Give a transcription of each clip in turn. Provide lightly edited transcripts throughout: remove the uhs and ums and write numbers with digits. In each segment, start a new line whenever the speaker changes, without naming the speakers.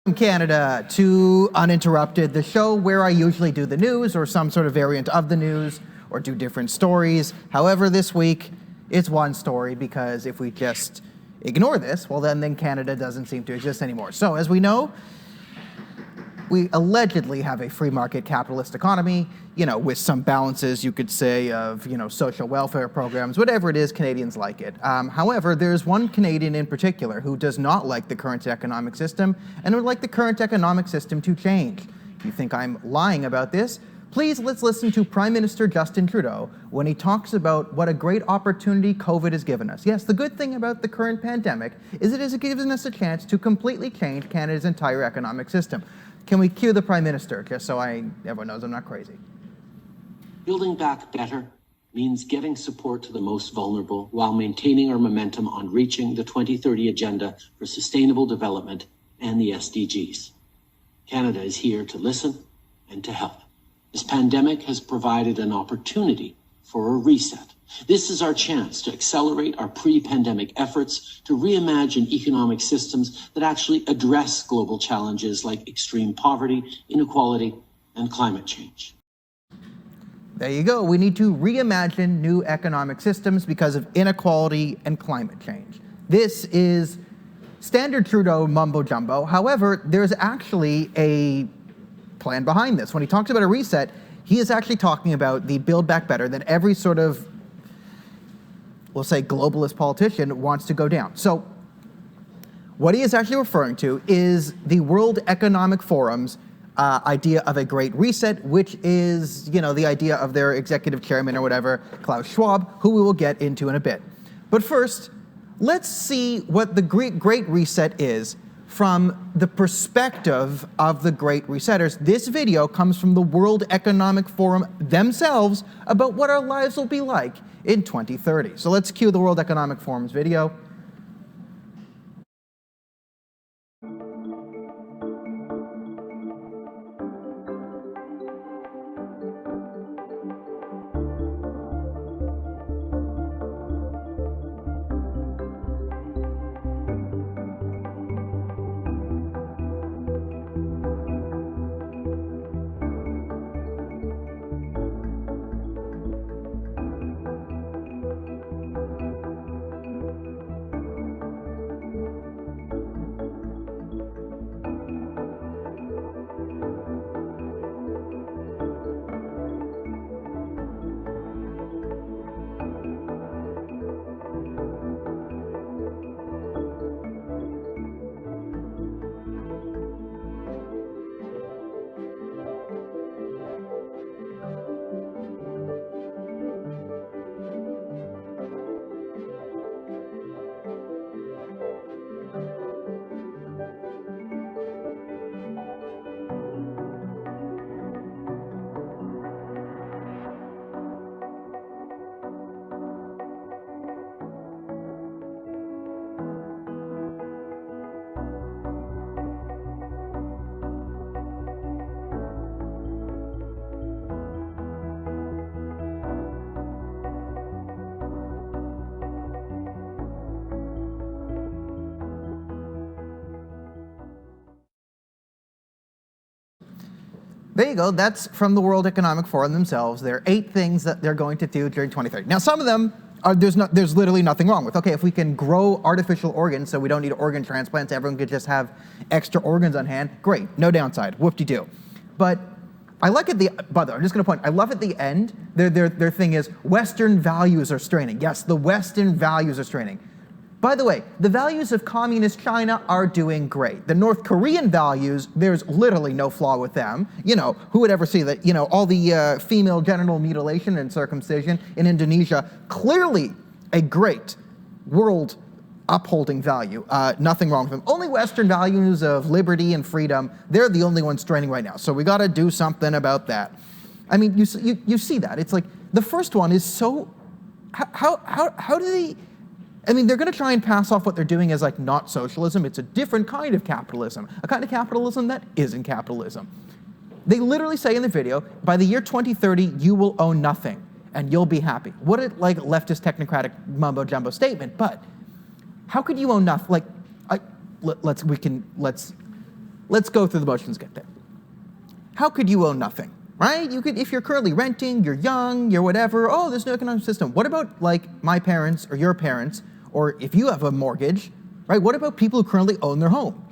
From Canada to Uninterrupted, the show where I usually do the news or some sort of variant of the news or do different stories. However, this week it's one story because if we just ignore this, well then Canada doesn't seem to exist anymore. So as we know, we allegedly have a free market capitalist economy, with some balances, you could say, of, social welfare programs, whatever it is, Canadians like it. However, there's one Canadian in particular who does not like the current economic system and would like the current economic system to change. If you think I'm lying about this, please let's listen to Prime Minister Justin Trudeau when he talks about what a great opportunity COVID has given us. Yes, the good thing about the current pandemic is it has given us a chance to completely change Canada's entire economic system. Can we cue the Prime Minister, just so everyone knows I'm not crazy?
Building back better means getting support to the most vulnerable while maintaining our momentum on reaching the 2030 Agenda for Sustainable Development and the SDGs. Canada is here to listen and to help. This pandemic has provided an opportunity for a reset. This is our chance to accelerate our pre-pandemic efforts to reimagine economic systems that actually address global challenges like extreme poverty, inequality, and climate change.
There you go. We need to reimagine new economic systems because of inequality and climate change. This is standard Trudeau mumbo jumbo. However, there's actually a plan behind this. When he talks about a reset, he is actually talking about the Build Back Better that every sort of, we'll say, globalist politician wants to go down. So what he is actually referring to is the World Economic Forum's idea of a great reset, which is, the idea of their executive chairman or whatever, Klaus Schwab, who we will get into in a bit. But first, let's see what the Great Reset is from the perspective of the Great Resetters. This video comes from the World Economic Forum themselves about what our lives will be like in 2030. So let's cue the World Economic Forum's video. There you go. That's from the World Economic Forum themselves. There are 8 things that they're going to do during 2030. Now, some of them there's literally nothing wrong with. Okay, if we can grow artificial organs so we don't need organ transplants, everyone could just have extra organs on hand, great, no downside, whoop-de-doo. But I like at by the way, I'm just going to point, I love at the end, their thing is Western values are straining. Yes, the Western values are straining. By the way, the values of communist China are doing great. The North Korean values, there's literally no flaw with them. Who would ever see that, all the female genital mutilation and circumcision in Indonesia, clearly a great world upholding value. Nothing wrong with them. Only Western values of liberty and freedom, they're the only ones straining right now. So we got to do something about that. I mean, you see that. It's like, the first one is so, how do they, I mean, they're going to try and pass off what they're doing as like not socialism. It's a different kind of capitalism, a kind of capitalism that isn't capitalism. They literally say in the video, by the year 2030, you will own nothing and you'll be happy. What a like leftist technocratic mumbo jumbo statement, but how could you own nothing? Like, let's let's go through the motions, get there. How could you own nothing, right? You could, if you're currently renting, you're young, you're whatever, oh, there's no economic system. What about like my parents or your parents, or if you have a mortgage, right? What about people who currently own their home?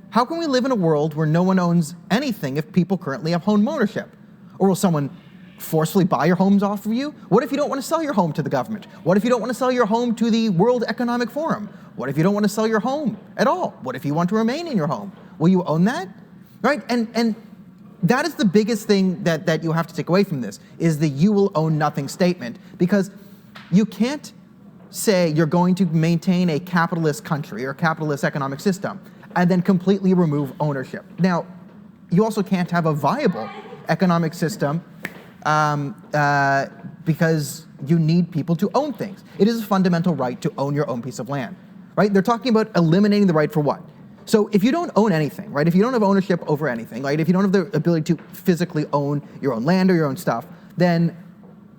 How can we live in a world where no one owns anything if people currently have home ownership? Or will someone forcefully buy your homes off of you? What if you don't want to sell your home to the government? What if you don't want to sell your home to the World Economic Forum? What if you don't want to sell your home at all? What if you want to remain in your home? Will you own that? Right? And that is the biggest thing that you have to take away from this, is the you will own nothing statement, because you can't say you're going to maintain a capitalist country or capitalist economic system and then completely remove ownership. Now, you also can't have a viable economic system because you need people to own things. It is a fundamental right to own your own piece of land, right? They're talking about eliminating the right for what? So if you don't own anything, right? If you don't have ownership over anything, right? If you don't have the ability to physically own your own land or your own stuff, then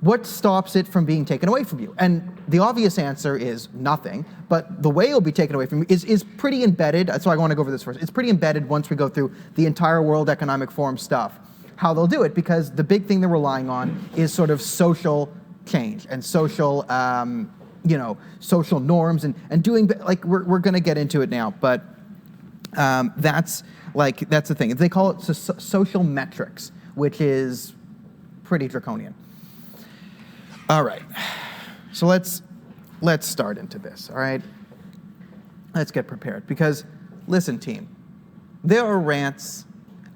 what stops it from being taken away from you? And the obvious answer is nothing, but the way it'll be taken away from you is pretty embedded. So I want to go over this first. It's pretty embedded once we go through the entire World Economic Forum stuff, how they'll do it, because the big thing they're relying on is sort of social change and social, social norms and doing, like, we're going to get into it now, but that's the thing. They call it social metrics, which is pretty draconian. All right, so let's start into this, all right? Let's get prepared, because listen, team, there are rants,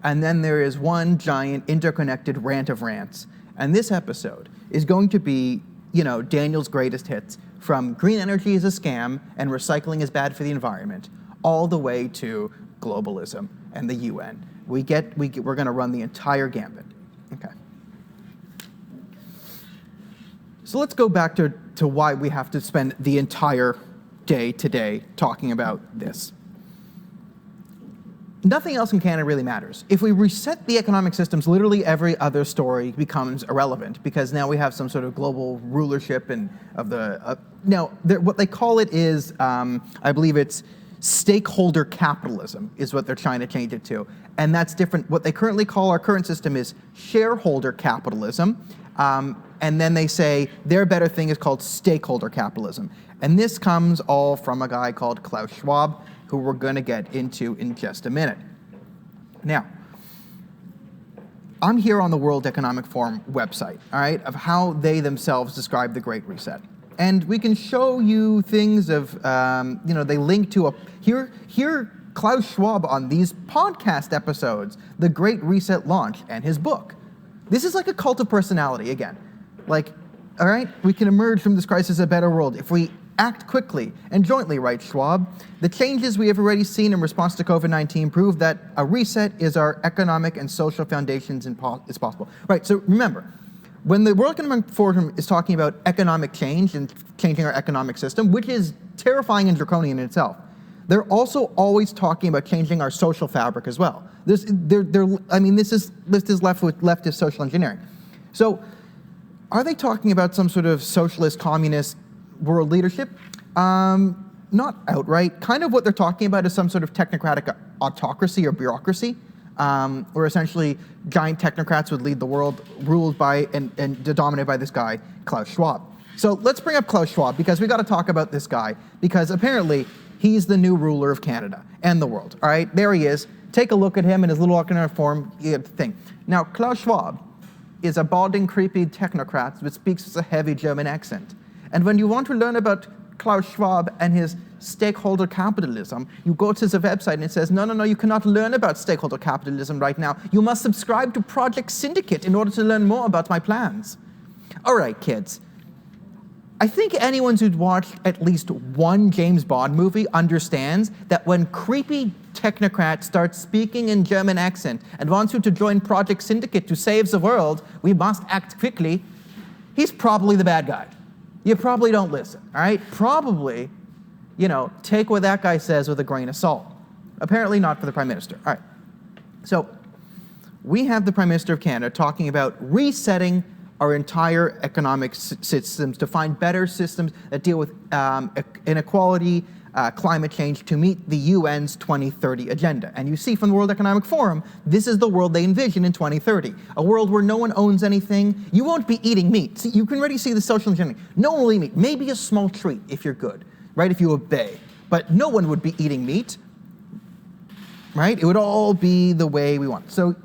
and then there is one giant interconnected rant of rants, and this episode is going to be, Daniel's greatest hits, from green energy is a scam and recycling is bad for the environment, all the way to globalism and the UN. We're going to run the entire gambit. Okay. So let's go back to why we have to spend the entire day today talking about this. Nothing else in Canada really matters. If we reset the economic systems, literally every other story becomes irrelevant, because now we have some sort of global rulership what they call it is, I believe it's stakeholder capitalism is what they're trying to change it to. And that's different. What they currently call our current system is shareholder capitalism. And then they say their better thing is called stakeholder capitalism. And this comes all from a guy called Klaus Schwab, who we're going to get into in just a minute. Now, I'm here on the World Economic Forum website, all right, of how they themselves describe the Great Reset. And we can show you things of, they link to here Klaus Schwab on these podcast episodes, the Great Reset launch and his book. This is like a cult of personality again. Like, all right, we can emerge from this crisis a better world if we act quickly and jointly, writes Schwab. The changes we have already seen in response to COVID-19 prove that a reset is our economic and social foundations is possible. Right, so remember, when the World Economic Forum is talking about economic change and changing our economic system, which is terrifying and draconian in itself, they're also always talking about changing our social fabric as well. This is leftist social engineering. So, are they talking about some sort of socialist, communist world leadership? Not outright. Kind of what they're talking about is some sort of technocratic autocracy or bureaucracy, where essentially giant technocrats would lead the world, ruled by and dominated by this guy, Klaus Schwab. So let's bring up Klaus Schwab, because we got to talk about this guy, because apparently he's the new ruler of Canada and the world. All right, there he is. Take a look at him in his little economic form thing. Now, Klaus Schwab is a balding, creepy technocrat that speaks with a heavy German accent. And when you want to learn about Klaus Schwab and his stakeholder capitalism, you go to the website and it says, no, you cannot learn about stakeholder capitalism right now. You must subscribe to Project Syndicate in order to learn more about my plans. All right, kids. I think anyone who's watched at least one James Bond movie understands that when creepy technocrat starts speaking in German accent and wants you to join Project Syndicate to save the world, we must act quickly, he's probably the bad guy. You probably don't listen, all right? Probably, take what that guy says with a grain of salt. Apparently not for the Prime Minister. All right. So we have the Prime Minister of Canada talking about resetting our entire economic systems to find better systems that deal with inequality, climate change to meet the UN's 2030 agenda. And you see from the World Economic Forum, this is the world they envision in 2030. A world where no one owns anything. You won't be eating meat. See, you can already see the social engineering. No one will eat meat. Maybe a small treat if you're good, right? If you obey. But no one would be eating meat, right? It would all be the way we want. So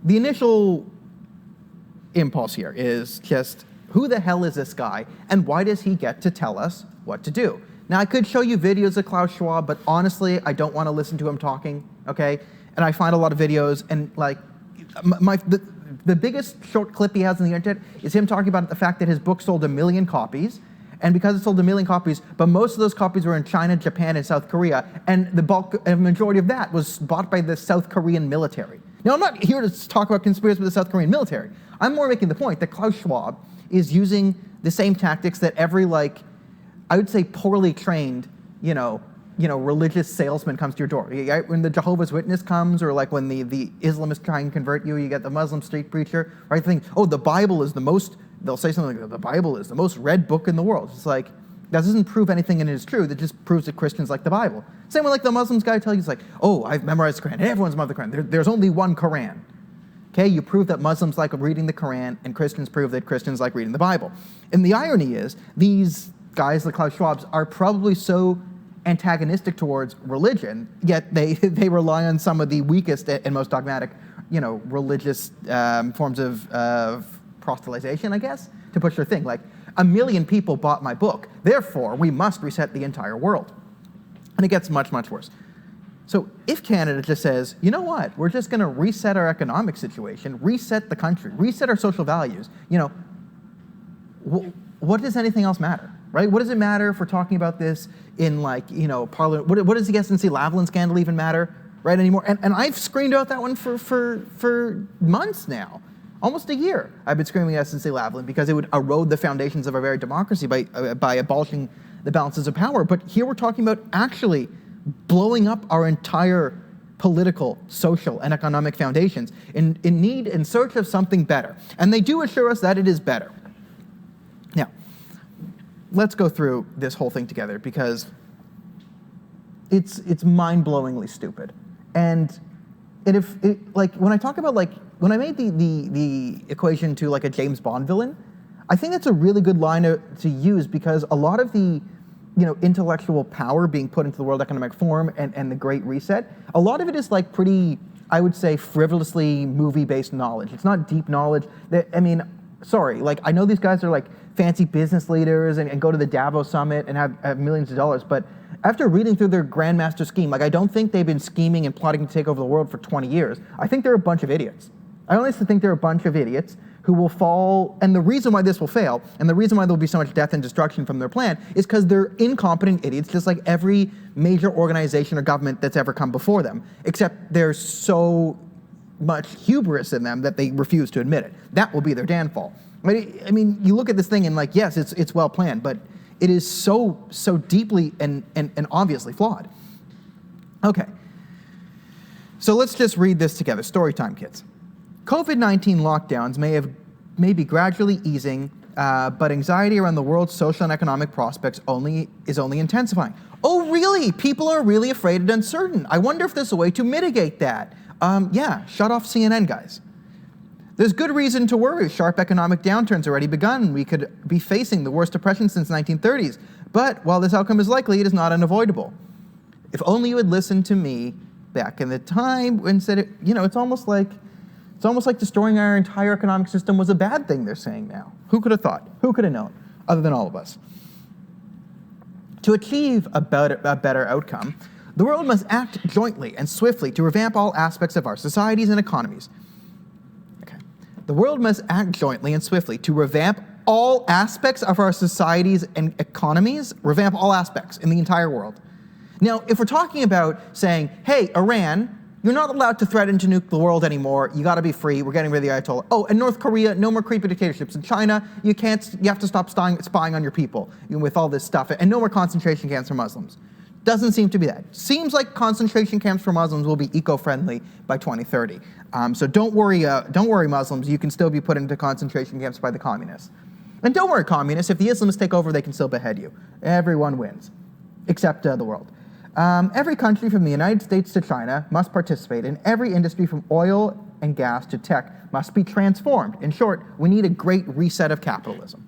the initial impulse here is just, who the hell is this guy, and why does he get to tell us what to do? Now, I could show you videos of Klaus Schwab, but honestly, I don't want to listen to him talking, okay? And I find a lot of videos, and like, the biggest short clip he has on the internet is him talking about the fact that his book sold 1 million copies, and because it sold 1 million copies, but most of those copies were in China, Japan, and South Korea, and the bulk, a majority of that was bought by the South Korean military. Now, I'm not here to talk about conspiracy with the South Korean military. I'm more making the point that Klaus Schwab is using the same tactics that every, like, I would say poorly trained, religious salesman comes to your door. Right? When the Jehovah's Witness comes, or like when the Islamists try and convert you, you get the Muslim street preacher, right? Think, oh, the Bible is the most, they'll say something like, the Bible is the most read book in the world. It's like, that doesn't prove anything and it is true. That just proves that Christians like the Bible. Same way like the Muslims guy tells you, it's like, oh, I've memorized the Quran. Everyone's memorized the Quran. There's only one Quran. Okay, you prove that Muslims like reading the Quran, and Christians prove that Christians like reading the Bible. And the irony is, these guys, the Klaus Schwabs, are probably so antagonistic towards religion, yet they rely on some of the weakest and most dogmatic, religious forms of proselytization, I guess, to push their thing. Like, 1 million people bought my book, therefore we must reset the entire world. And it gets much, much worse. So if Canada just says, you know what, we're just going to reset our economic situation, reset the country, reset our social values, what does anything else matter, right? What does it matter if we're talking about this in Parliament? What does the SNC-Lavalin scandal even matter, right, anymore? And I've screamed out that one for months now, almost a year. I've been screaming at SNC-Lavalin because it would erode the foundations of our very democracy by abolishing the balances of power. But here we're talking about actually blowing up our entire political, social, and economic foundations in search of something better. And they do assure us that it is better. Now, let's go through this whole thing together because it's mind-blowingly stupid. And when I talk about, when I made the equation to like a James Bond villain, I think that's a really good line to use because a lot of the intellectual power being put into the World Economic Forum and the Great Reset, a lot of it is like pretty, I would say, frivolously movie-based knowledge. It's not deep knowledge. I know these guys are like fancy business leaders and go to the Davos summit and have millions of dollars, but after reading through their grandmaster scheme, I don't think they've been scheming and plotting to take over the world for 20 years. I think they're a bunch of idiots. I honestly think they're a bunch of idiots who will fall, and the reason why this will fail, and the reason why there'll be so much death and destruction from their plan, is because they're incompetent idiots, just like every major organization or government that's ever come before them, except there's so much hubris in them that they refuse to admit it. That will be their downfall. I mean, you look at this thing and yes, it's well planned, but it is so deeply and obviously flawed. Okay, so let's just read this together. Story time, kids. COVID-19 lockdowns may be gradually easing, but anxiety around the world's social and economic prospects is only intensifying. Oh, really? People are really afraid and uncertain. I wonder if there's a way to mitigate that. Yeah, shut off CNN, guys. There's good reason to worry. Sharp economic downturns already begun. We could be facing the worst depression since the 1930s. But while this outcome is likely, it is not unavoidable. If only you had listened to me back in the time when said it's almost like destroying our entire economic system was a bad thing, they're saying now. Who could have thought? Who could have known? Other than all of us. To achieve a better outcome, the world must act jointly and swiftly to revamp all aspects of our societies and economies. Okay. The world must act jointly and swiftly to revamp all aspects of our societies and economies, revamp all aspects in the entire world. Now, if we're talking about saying, hey, Iran, you're not allowed to threaten to nuke the world anymore. You got to be free. We're getting rid of the Ayatollah. Oh, and North Korea, no more creepy dictatorships. In China, you have to stop spying on your people with all this stuff. And no more concentration camps for Muslims. Doesn't seem to be that. Seems like concentration camps for Muslims will be eco-friendly by 2030. So don't worry, Muslims. You can still be put into concentration camps by the communists. And don't worry, communists. If the Islamists take over, they can still behead you. Everyone wins. except the world. Every country from the United States to China must participate, and every industry from oil and gas to tech must be transformed. In short, we need a great reset of capitalism.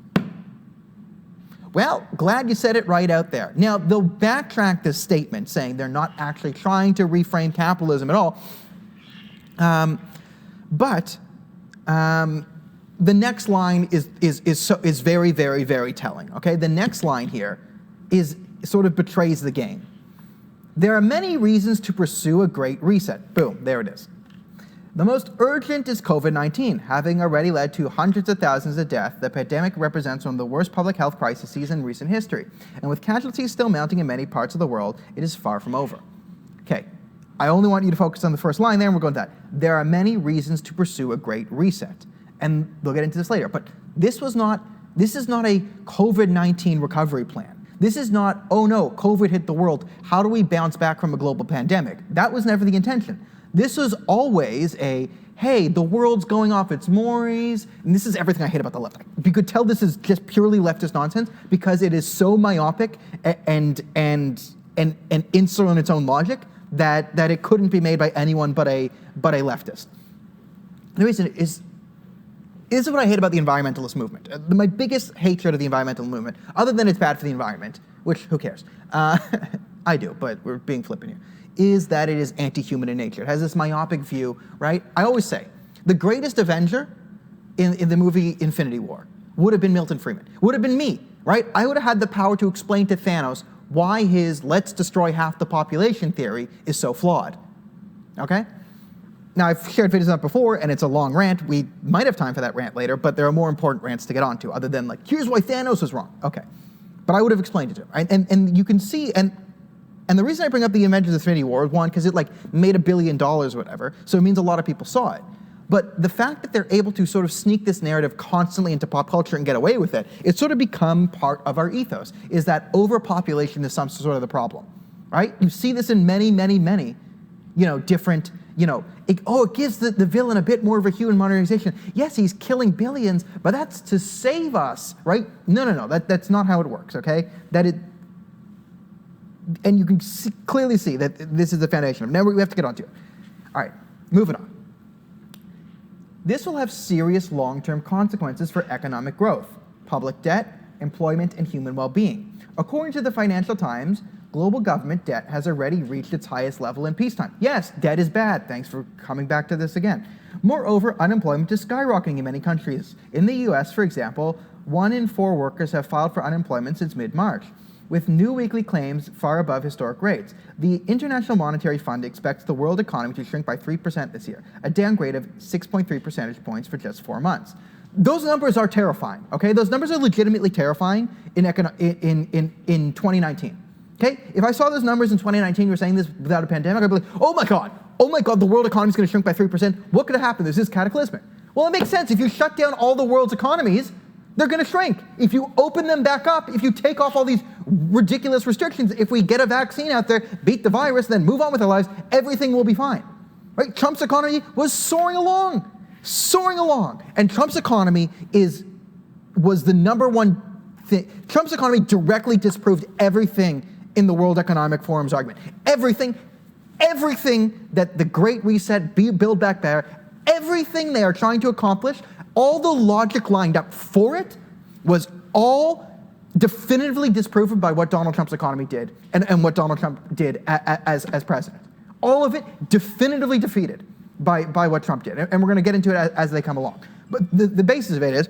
Well, glad you said it right out there. Now, they'll backtrack this statement, saying they're not actually trying to reframe capitalism at all. But the next line is very, very, very telling. Okay, the next line here sort of betrays the game. There are many reasons to pursue a great reset. Boom, there it is. The most urgent is COVID-19, having already led to hundreds of thousands of deaths. The pandemic represents one of the worst public health crises in recent history, and with casualties still mounting in many parts of the world, it is far from over. Okay, I only want you to focus on the first line there, and we're going to that. There are many reasons to pursue a great reset, and we'll get into this later. But this is not a COVID-19 recovery plan. This is not, oh no, COVID hit the world. How do we bounce back from a global pandemic? That was never the intention. This was always hey, the world's going off its mores, and this is everything I hate about the left. You could tell this is just purely leftist nonsense because it is so myopic and insular in its own logic that it couldn't be made by anyone but a leftist. The reason is what I hate about the environmentalist movement. My biggest hatred of the environmental movement, other than it's bad for the environment, which who cares? I do, but we're being flippant here, is that it is anti-human in nature. It has this myopic view, right? I always say, the greatest Avenger in the movie Infinity War would have been Milton Friedman, would have been me, right? I would have had the power to explain to Thanos why his let's destroy half the population theory is so flawed, okay? Now, I've shared videos on it before, and it's a long rant. We might have time for that rant later, but there are more important rants to get onto, other than like, here's why Thanos was wrong. Okay, but I would have explained it to him, right? And you can see, and the reason I bring up the Avengers Infinity War is one, because it like made $1 billion or whatever, so it means a lot of people saw it. But the fact that they're able to sort of sneak this narrative constantly into pop culture and get away with it, it's sort of become part of our ethos, is that overpopulation is some sort of the problem, right? You see this in many, many, many, different, it gives the villain a bit more of a human modernization. Yes, he's killing billions, but that's to save us, right? No, that's not how it works, okay? And you can clearly see that this is the foundation of it. Now we have to get onto it. All right, moving on. This will have serious long-term consequences for economic growth, public debt, employment, and human well-being. According to the Financial Times, global government debt has already reached its highest level in peacetime. Yes, debt is bad. Thanks for coming back to this again. Moreover, unemployment is skyrocketing in many countries. In the US, for example, 1 in 4 workers have filed for unemployment since mid-March, with new weekly claims far above historic rates. The International Monetary Fund expects the world economy to shrink by 3% this year, a downgrade of 6.3 percentage points for just 4 months. Those numbers are terrifying, okay? Those numbers are legitimately terrifying in 2019, okay? If I saw those numbers in 2019, you were saying this without a pandemic, I'd be like, oh my God, the world economy is going to shrink by 3%. What could have happened? This is cataclysmic. Well, it makes sense. If you shut down all the world's economies, they're going to shrink. If you open them back up, if you take off all these ridiculous restrictions, if we get a vaccine out there, beat the virus, then move on with our lives, everything will be fine, right? Trump's economy was soaring along. And Trump's economy was the number one thing. Trump's economy directly disproved everything in the World Economic Forum's argument. Everything that the Great Reset, Build Back Better, everything they are trying to accomplish, all the logic lined up for it was all definitively disproven by what Donald Trump's economy did and what Donald Trump did as president. All of it definitively defeated by what Trump did. And we're going to get into it as they come along. But the basis of it is,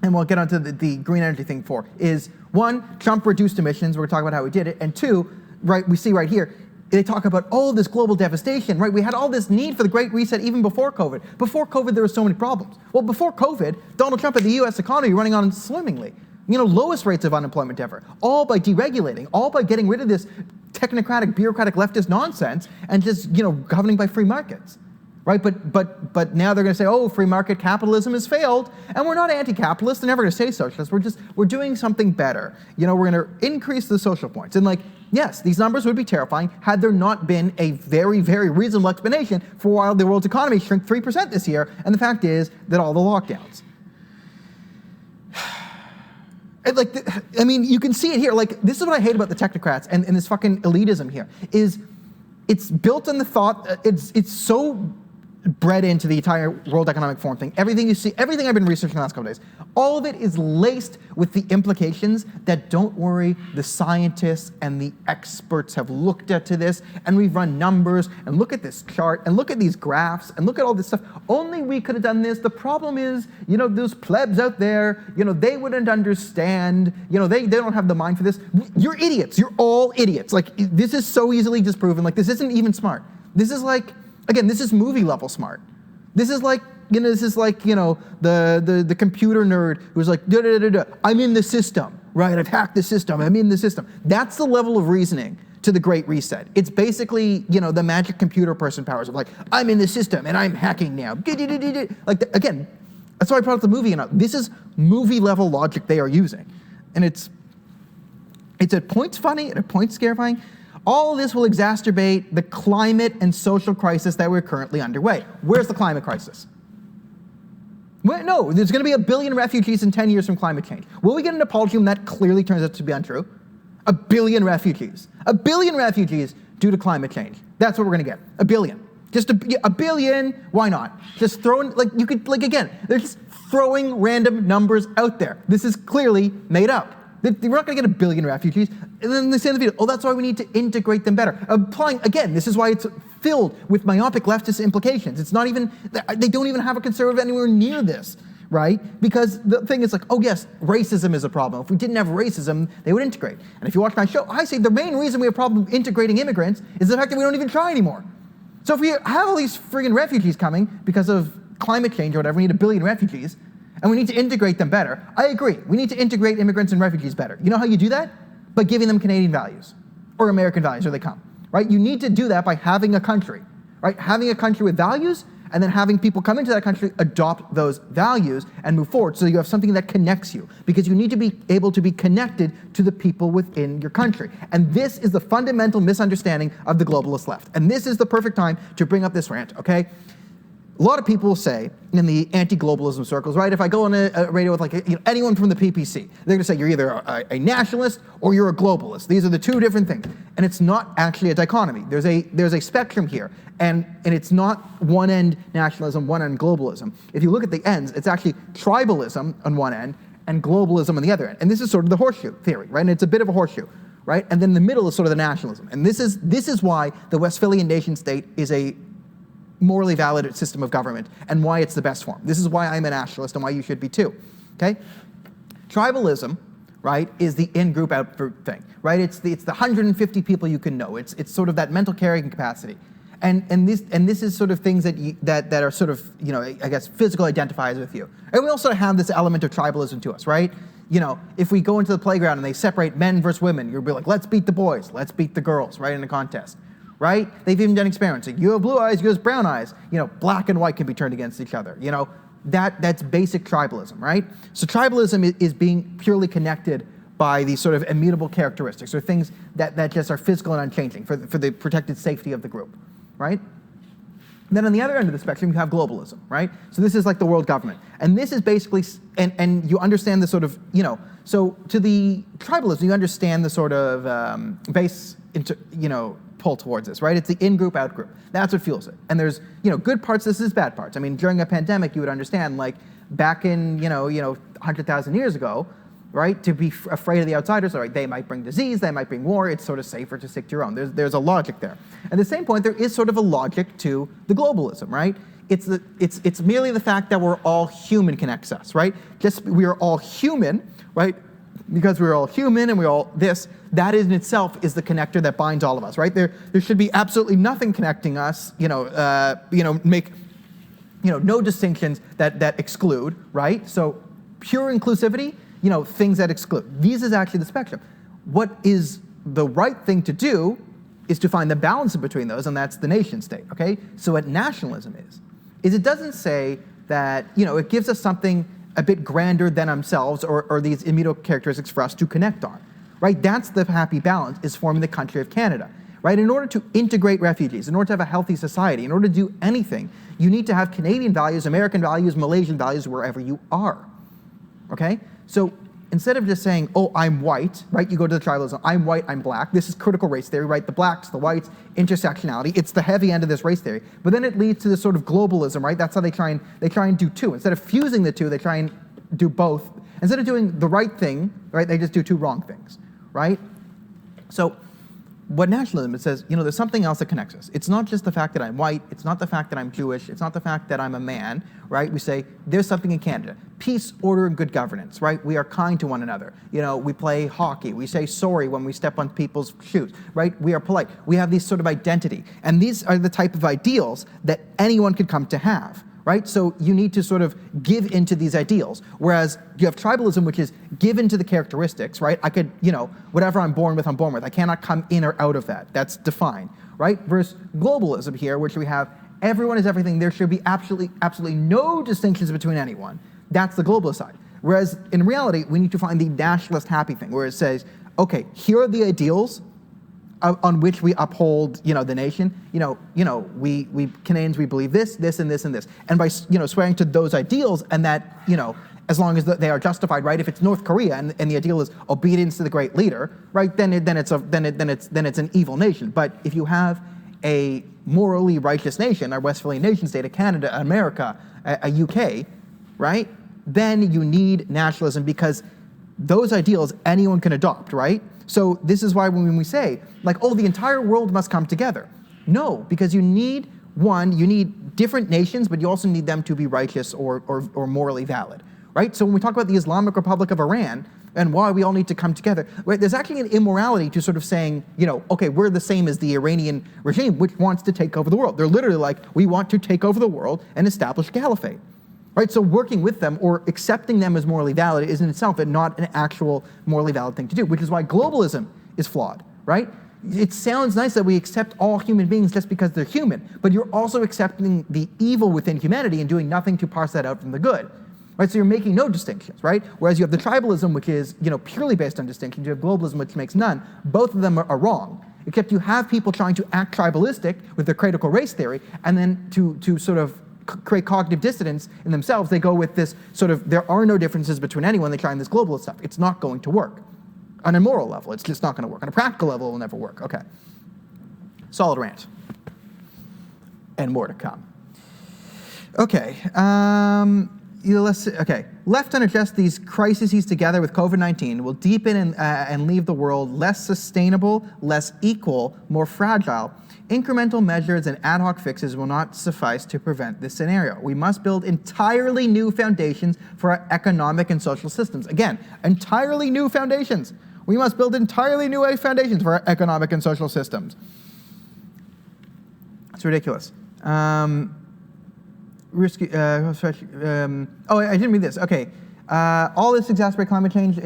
and we'll get onto the green energy thing is, 1, Trump reduced emissions. We're going to talk about how he did it. And 2, right, we see right here, they talk about, this global devastation, right? We had all this need for the Great Reset even before COVID. Before COVID, there were so many problems. Well, before COVID, Donald Trump and the U.S. economy running on swimmingly. Lowest rates of unemployment ever. All by deregulating, all by getting rid of this technocratic, bureaucratic, leftist nonsense and just, governing by free markets, right? But now they're going to say, free market capitalism has failed, and we're not anti-capitalist. They're never going to say socialist. We're doing something better. We're going to increase the social points. And yes, these numbers would be terrifying had there not been a very, very reasonable explanation for why the world's economy shrunk 3% this year, and the fact is that all the lockdowns. I mean, you can see it here. Like, this is what I hate about the technocrats and this fucking elitism here, is it's built on the thought, it's so bred into the entire World Economic Forum thing. Everything you see, everything I've been researching the last couple days, all of it is laced with the implications that, don't worry, the scientists and the experts have looked into this, and we've run numbers, and look at this chart, and look at these graphs, and look at all this stuff. Only we could have done this. The problem is, those plebs out there, they wouldn't understand, they don't have the mind for this. You're idiots. You're all idiots. Like, this is so easily disproven. Like, this isn't even smart. This is like, again, this is movie level smart. This is like, the computer nerd who's like, I'm in the system, right? I've hacked the system, I'm in the system. That's the level of reasoning to the Great Reset. It's basically, the magic computer person powers of like, I'm in the system and I'm hacking now. Like, again, that's why I brought up the movie. This is movie level logic they are using. And it's at points funny and at points scarifying. All this will exacerbate the climate and social crisis that we're currently underway. Where's the climate crisis? Well, no, there's going to be 1 billion refugees in 10 years from climate change. Will we get an apology when that clearly turns out to be untrue? 1 billion refugees. 1 billion refugees due to climate change. That's what we're going to get. 1 billion. Just a billion, why not? Just throwing, again, they're just throwing random numbers out there. This is clearly made up. We're not going to get 1 billion refugees. And then they say in the video, that's why we need to integrate them better. Applying, again, this is why it's filled with myopic leftist implications. It's not even, they don't even have a conservative anywhere near this, right? Because the thing is like, yes, racism is a problem. If we didn't have racism, they would integrate. And if you watch my show, I say the main reason we have a problem integrating immigrants is the fact that we don't even try anymore. So if we have all these friggin' refugees coming because of climate change or whatever, we need 1 billion refugees, and we need to integrate them better. I agree. We need to integrate immigrants and refugees better. You know how you do that? By giving them Canadian values or American values where they come, right? You need to do that by having a country, right? Having a country with values and then having people come into that country, adopt those values and move forward so you have something that connects you, because you need to be able to be connected to the people within your country. And this is the fundamental misunderstanding of the globalist left. And this is the perfect time to bring up this rant, okay? A lot of people say in the anti-globalism circles, right? If I go on a radio with like anyone from the PPC, they're going to say you're either a nationalist or you're a globalist. These are the two different things, and it's not actually a dichotomy. There's a spectrum here, and it's not one end nationalism, one end globalism. If you look at the ends, it's actually tribalism on one end and globalism on the other end. And this is sort of the horseshoe theory, right? And it's a bit of a horseshoe, right? And then in the middle is sort of the nationalism. And this is why the Westphalian nation state is a morally valid system of government and why it's the best form. This is why I'm a nationalist and why you should be too, okay? Tribalism, right, is the in-group out-group thing, right? It's the 150 people you can know. It's sort of that mental carrying capacity. And this is sort of things that are sort of, I guess, physical identifiers with you. And we also have this element of tribalism to us, right? If we go into the playground and they separate men versus women, you'll be like, let's beat the boys, let's beat the girls, right, in a contest. Right? They've even done experiments. Like, you have blue eyes, you have brown eyes. Black and white can be turned against each other. That's basic tribalism, right? So tribalism is being purely connected by these sort of immutable characteristics or things that just are physical and unchanging for the protected safety of the group, right? And then on the other end of the spectrum, you have globalism, right? So this is like the world government. And this is basically, and you understand the sort of, so to the tribalism, you understand the sort of base, pull towards this, right? It's the in-group, out-group. That's what fuels it. And there's, good parts, this is bad parts. I mean, during a pandemic, you would understand, like, back in, 100,000 years ago, right, to be afraid of the outsiders, right, they might bring disease, they might bring war, it's sort of safer to stick to your own. There's a logic there. At the same point, there is sort of a logic to the globalism, right? It's merely the fact that we're all human connects us, right? Just we are all human, right? Because we're all human and we're all this, that in itself is the connector that binds all of us, right? There should be absolutely nothing connecting us, make, no distinctions that exclude, right? So pure inclusivity, things that exclude. These is actually the spectrum. What is the right thing to do is to find the balance between those, and that's the nation state, okay? So what nationalism is it doesn't say that, it gives us something a bit grander than ourselves or these immutable characteristics for us to connect on, right? That's the happy balance, is forming the country of Canada, right? In order to integrate refugees, in order to have a healthy society, in order to do anything, you need to have Canadian values, American values, Malaysian values, wherever you are, okay? So instead of just saying, oh, I'm white, right? You go to the tribalism, I'm white, I'm black. This is critical race theory, right? The blacks, the whites, intersectionality. It's the heavy end of this race theory. But then it leads to this sort of globalism, right? That's how they try and do two. Instead of fusing the two, they try and do both. Instead of doing the right thing, right, they just do two wrong things, right? So what nationalism, it says, there's something else that connects us. It's not just the fact that I'm white, it's not the fact that I'm Jewish, it's not the fact that I'm a man, right? We say, there's something in Canada. Peace, order, and good governance, right? We are kind to one another. We play hockey, we say sorry when we step on people's shoes, right? We are polite. We have these sort of identity. And these are the type of ideals that anyone could come to have, right? So you need to sort of give into these ideals. Whereas you have tribalism, which is give into the characteristics, right? I could, whatever I'm born with, I'm born with. I cannot come in or out of that. That's defined, right? Versus globalism here, which we have everyone is everything. There should be absolutely no distinctions between anyone. That's the globalist side. Whereas in reality, we need to find the nationalist happy thing, where it says, okay, here are the ideals on which we uphold, the nation. We Canadians, we believe this, this, and this, and this. And by, swearing to those ideals, and that, as long as they are justified, right? If it's North Korea and the ideal is obedience to the great leader, right? Then it's an evil nation. But if you have a morally righteous nation, a Westphalian nation state, a Canada, America, a UK, right? Then you need nationalism, because those ideals anyone can adopt, right? So this is why when we say, like, oh, the entire world must come together. No, because you need different nations, but you also need them to be righteous or morally valid, right? So when we talk about the Islamic Republic of Iran and why we all need to come together, right, there's actually an immorality to sort of saying, okay, we're the same as the Iranian regime, which wants to take over the world. They're literally like, we want to take over the world and establish caliphate. Right, so working with them or accepting them as morally valid is in itself not an actual morally valid thing to do, which is why globalism is flawed, right? It sounds nice that we accept all human beings just because they're human, but you're also accepting the evil within humanity and doing nothing to parse that out from the good, right? So you're making no distinctions, right? Whereas you have the tribalism, which is purely based on distinctions. You have globalism, which makes none. Both of them are wrong, except you have people trying to act tribalistic with their critical race theory, and then to sort of create cognitive dissonance in themselves, they go with this sort of, there are no differences between anyone, they try in this globalist stuff. It's not going to work. On a moral level, it's just not going to work. On a practical level, it will never work. Okay. Solid rant. And more to come. Okay. Okay. Left unaddressed, these crises together with COVID-19 will deepen and leave the world less sustainable, less equal, more fragile. Incremental measures and ad hoc fixes will not suffice to prevent this scenario. We must build entirely new foundations for our economic and social systems. Again, entirely new foundations. We must build entirely new foundations for our economic and social systems. It's ridiculous. I didn't read this. Okay. All this exacerbate climate change,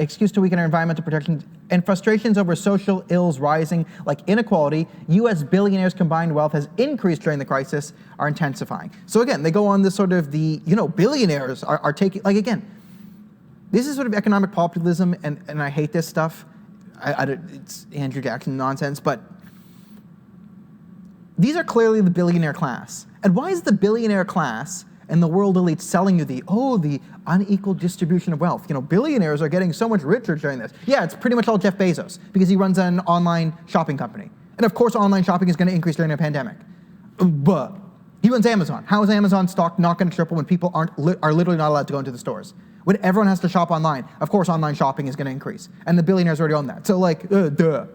excuse to weaken our environmental protections, and frustrations over social ills rising, like inequality. U.S. billionaires' combined wealth has increased during the crisis, are intensifying. So again, they go on this sort of billionaires are taking, like, again, this is sort of economic populism, and I hate this stuff. It's Andrew Jackson nonsense, but these are clearly the billionaire class. And why is the billionaire class and the world elite selling you the unequal distribution of wealth? Billionaires are getting so much richer during this. Yeah, it's pretty much all Jeff Bezos, because he runs an online shopping company. And of course, online shopping is going to increase during a pandemic. But he runs Amazon. How is Amazon stock not going to triple when people are literally not allowed to go into the stores? When everyone has to shop online, of course online shopping is going to increase. And the billionaires already own that. So duh.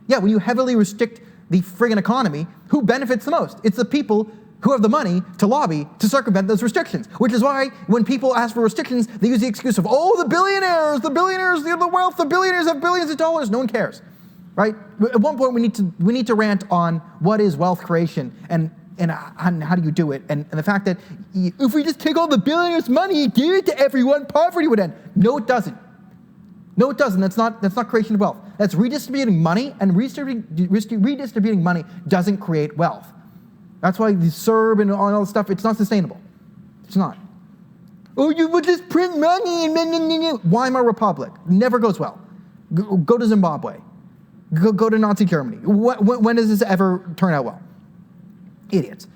Yeah, when you heavily restrict the friggin' economy, who benefits the most? It's the people who have the money to lobby to circumvent those restrictions, which is why when people ask for restrictions, they use the excuse of, the billionaires, the wealth, the billionaires have billions of dollars. No one cares, right? At one point, we need to rant on what is wealth creation and how do you do it, and the fact that if we just take all the billionaires' money and give it to everyone, poverty would end. No, it doesn't. No, it doesn't. That's not creation of wealth. That's redistributing money, and redistributing money doesn't create wealth. That's why the CERB and all this stuff, it's not sustainable. It's not. Oh, you would just print money and Weimar Republic. Never goes well. Go to Zimbabwe. Go to Nazi Germany. When does this ever turn out well? Idiots.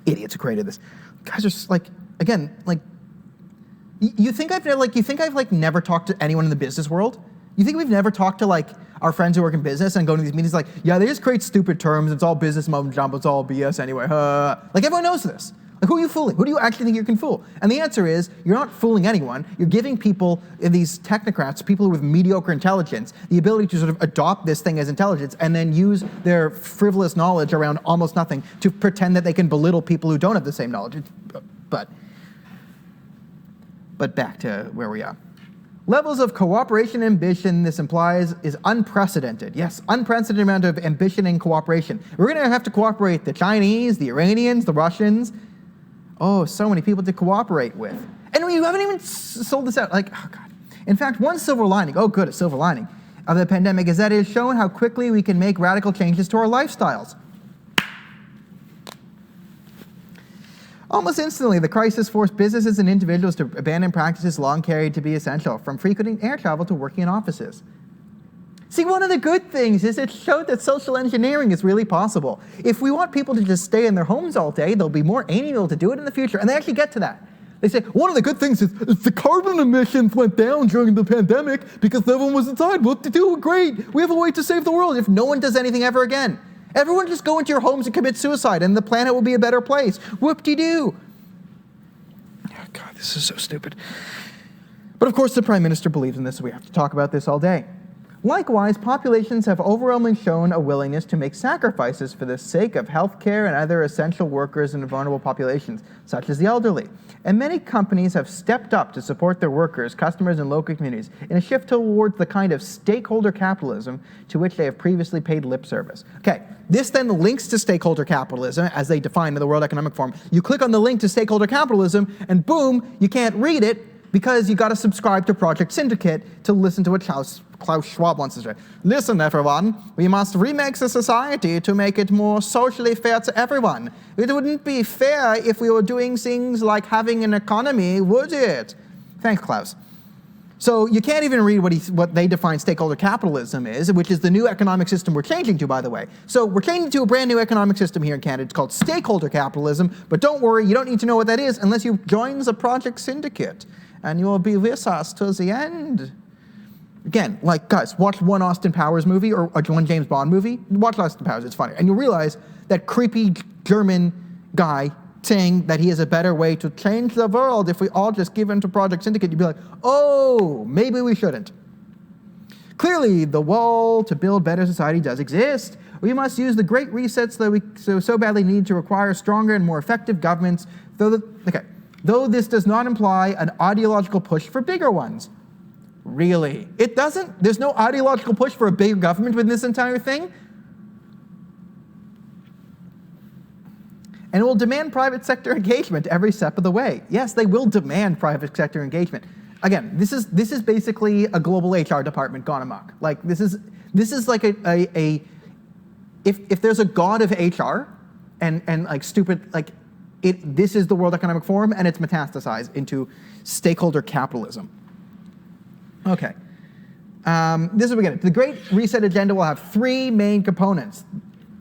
Idiots who created this. Guys are just again, You think I've never talked to anyone in the business world? You think we've never talked to like our friends who work in business and go to these meetings like, yeah, they just create stupid terms. It's all business mumbo jumbo. It's all BS anyway. Like everyone knows this. Like who are you fooling? Who do you actually think you can fool? And the answer is you're not fooling anyone. You're giving people, these technocrats, people with mediocre intelligence, the ability to sort of adopt this thing as intelligence and then use their frivolous knowledge around almost nothing to pretend that they can belittle people who don't have the same knowledge. But back to where we are. Levels of cooperation and ambition this implies is unprecedented. Yes, unprecedented amount of ambition and cooperation. We're going to have to cooperate the Chinese, the Iranians, the Russians. Oh, so many people to cooperate with. And you haven't even sold this out. Like, oh God. In fact, one silver lining, oh good, a silver lining, of the pandemic is that it has shown how quickly we can make radical changes to our lifestyles. Almost instantly, the crisis forced businesses and individuals to abandon practices long carried to be essential, from frequenting air travel to working in offices. See, one of the good things is it showed that social engineering is really possible. If we want people to just stay in their homes all day, they'll be more able to do it in the future, and they actually get to that. They say, one of the good things is the carbon emissions went down during the pandemic because everyone was inside. What to do? Great. We have a way to save the world if no one does anything ever again. Everyone just go into your homes and commit suicide, and the planet will be a better place. Whoop-de-doo. Oh, God, this is so stupid. But of course, the Prime Minister believes in this, so we have to talk about this all day. Likewise, populations have overwhelmingly shown a willingness to make sacrifices for the sake of healthcare and other essential workers in vulnerable populations, such as the elderly. And many companies have stepped up to support their workers, customers, and local communities in a shift towards the kind of stakeholder capitalism to which they have previously paid lip service. Okay, this then links to stakeholder capitalism as they define in the World Economic Forum. You click on the link to stakeholder capitalism, and boom, you can't read it because you got to subscribe to Project Syndicate to listen to what Klaus Schwab wants to say. Listen, everyone, we must remake the society to make it more socially fair to everyone. It wouldn't be fair if we were doing things like having an economy, would it? Thanks, Klaus. So you can't even read what they define stakeholder capitalism is, which is the new economic system we're changing to, by the way. So we're changing to a brand new economic system here in Canada. It's called stakeholder capitalism, but don't worry, you don't need to know what that is unless you join the Project Syndicate, and you will be with us to the end. Again, like, guys, watch one Austin Powers movie or one James Bond movie. Watch Austin Powers, it's funny. And you'll realize that creepy German guy saying that he has a better way to change the world if we all just give in to Project Syndicate. You'd be like, oh, maybe we shouldn't. Clearly, the will to build better society does exist. We must use the great resets that we so badly need to require stronger and more effective governments, though this does not imply an ideological push for bigger ones. Really? It doesn't? There's no ideological push for a bigger government within this entire thing? And it will demand private sector engagement every step of the way. Yes, they will demand private sector engagement. Again, this is basically a global HR department gone amok. Like this is like if there's a god of HR and like stupid like this is the World Economic Forum and it's metastasized into stakeholder capitalism. Okay, this is what we get. The Great Reset agenda will have three main components.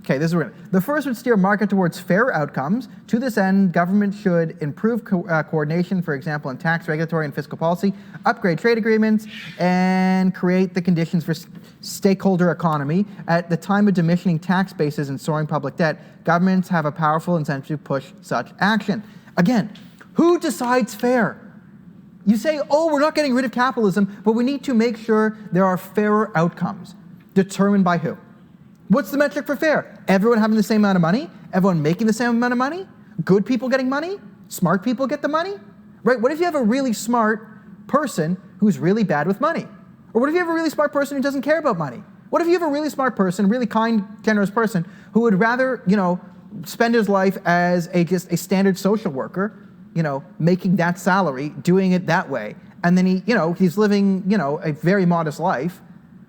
Okay, this is what we're gonna. The first would steer market towards fair outcomes. To this end, government should improve coordination, for example, in tax, regulatory, and fiscal policy, upgrade trade agreements, and create the conditions for stakeholder economy. At the time of diminishing tax bases and soaring public debt, governments have a powerful incentive to push such action. Again, who decides fair? You say, oh, we're not getting rid of capitalism, but we need to make sure there are fairer outcomes. Determined by who? What's the metric for fair? Everyone having the same amount of money? Everyone making the same amount of money? Good people getting money? Smart people get the money? Right? What if you have a really smart person who's really bad with money? Or what if you have a really smart person who doesn't care about money? What if you have a really smart person, really kind, generous person who would rather, spend his life as just a standard social worker, making that salary, doing it that way, and then he's living, a very modest life,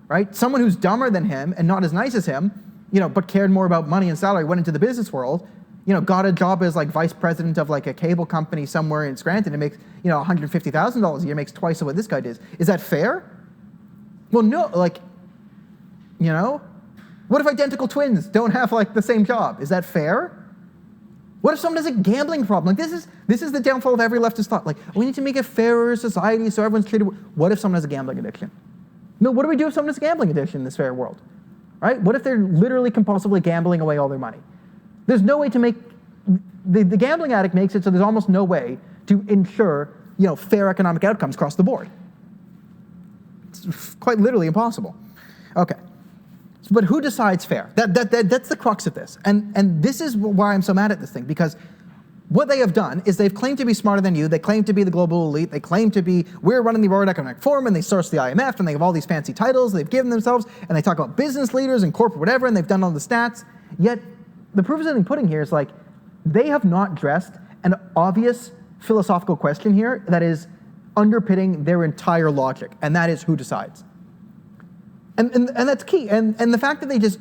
right? Someone who's dumber than him and not as nice as him, but cared more about money and salary, went into the business world, got a job as like vice president of like a cable company somewhere in Scranton and makes, $150,000 a year, makes twice of what this guy does. Is that fair? Well, no, what if identical twins don't have like the same job? Is that fair? What if someone has a gambling problem? Like This is the downfall of every leftist thought. Like, we need to make a fairer society so everyone's treated. What if someone has a gambling addiction? No, what do we do if someone has a gambling addiction in this fair world? Right? What if they're literally compulsively gambling away all their money? There's no way to make, the gambling addict makes it so there's almost no way to ensure, fair economic outcomes across the board. It's quite literally impossible. Okay. But who decides fair? That's the crux of this. And this is why I'm so mad at this thing, because what they have done is they've claimed to be smarter than you, they claim to be the global elite, they claim to be, we're running the World Economic Forum, and they source the IMF, and they have all these fancy titles they've given themselves, and they talk about business leaders and corporate whatever, and they've done all the stats. Yet, the proof is in the pudding here is like, they have not addressed an obvious philosophical question here that is underpinning their entire logic, and that is who decides. And that's key. And the fact that they just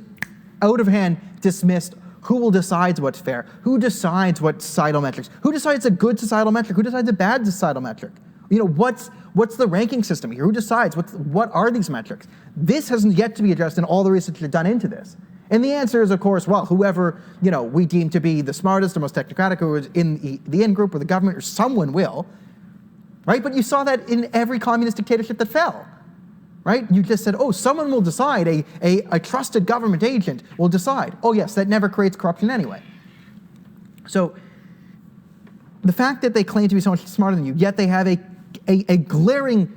out of hand dismissed who will decide what's fair, who decides what societal metrics, who decides a good societal metric, who decides a bad societal metric. What's the ranking system here? Who decides? What are these metrics? This hasn't yet to be addressed in all the research that's done into this. And the answer is, of course, well, whoever we deem to be the smartest or most technocratic, who is in the in-group or the government, or someone will, right? But you saw that in every communist dictatorship that fell. Right? You just said, oh, someone will decide, a trusted government agent will decide. Oh yes, that never creates corruption anyway. So the fact that they claim to be so much smarter than you, yet they have a glaring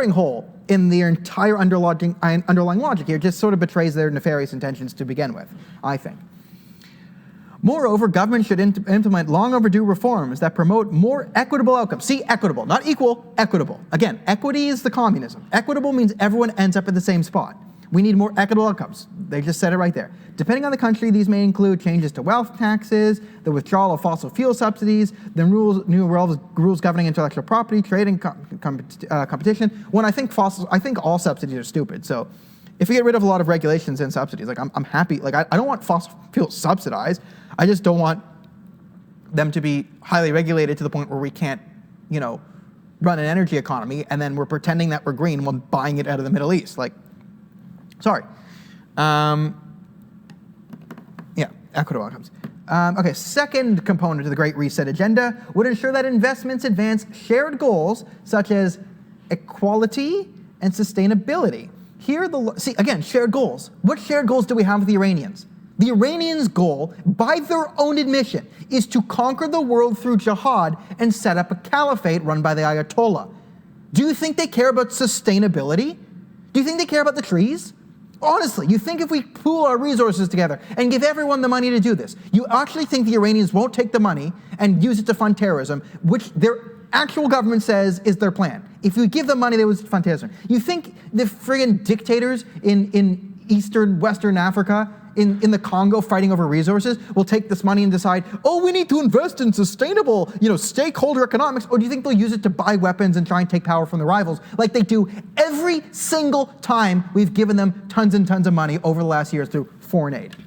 hole in their entire underlying logic here, just sort of betrays their nefarious intentions to begin with, I think. Moreover, government should implement long overdue reforms that promote more equitable outcomes. See, equitable, not equal, equitable. Again, equity is the communism. Equitable means everyone ends up at the same spot. We need more equitable outcomes. They just said it right there. Depending on the country, these may include changes to wealth taxes, the withdrawal of fossil fuel subsidies, the new rules governing intellectual property, trade and competition. When I think all subsidies are stupid. So if we get rid of a lot of regulations and subsidies, like I'm happy, like I don't want fossil fuels subsidized. I just don't want them to be highly regulated to the point where we can't, run an energy economy and then we're pretending that we're green while buying it out of the Middle East. Like, sorry. Equitable outcomes. Okay, second component of the Great Reset agenda would ensure that investments advance shared goals such as equality and sustainability. Here, see, again, shared goals. What shared goals do we have with the Iranians? The Iranians' goal, by their own admission, is to conquer the world through jihad and set up a caliphate run by the Ayatollah. Do you think they care about sustainability? Do you think they care about the trees? Honestly, you think if we pool our resources together and give everyone the money to do this, you actually think the Iranians won't take the money and use it to fund terrorism, which their actual government says is their plan. If you give them money, they will fund terrorism. You think the friggin' dictators in Eastern, Western Africa, in the Congo fighting over resources will take this money and decide, oh, we need to invest in sustainable, stakeholder economics, or do you think they'll use it to buy weapons and try and take power from the rivals like they do every single time we've given them tons and tons of money over the last years through foreign aid?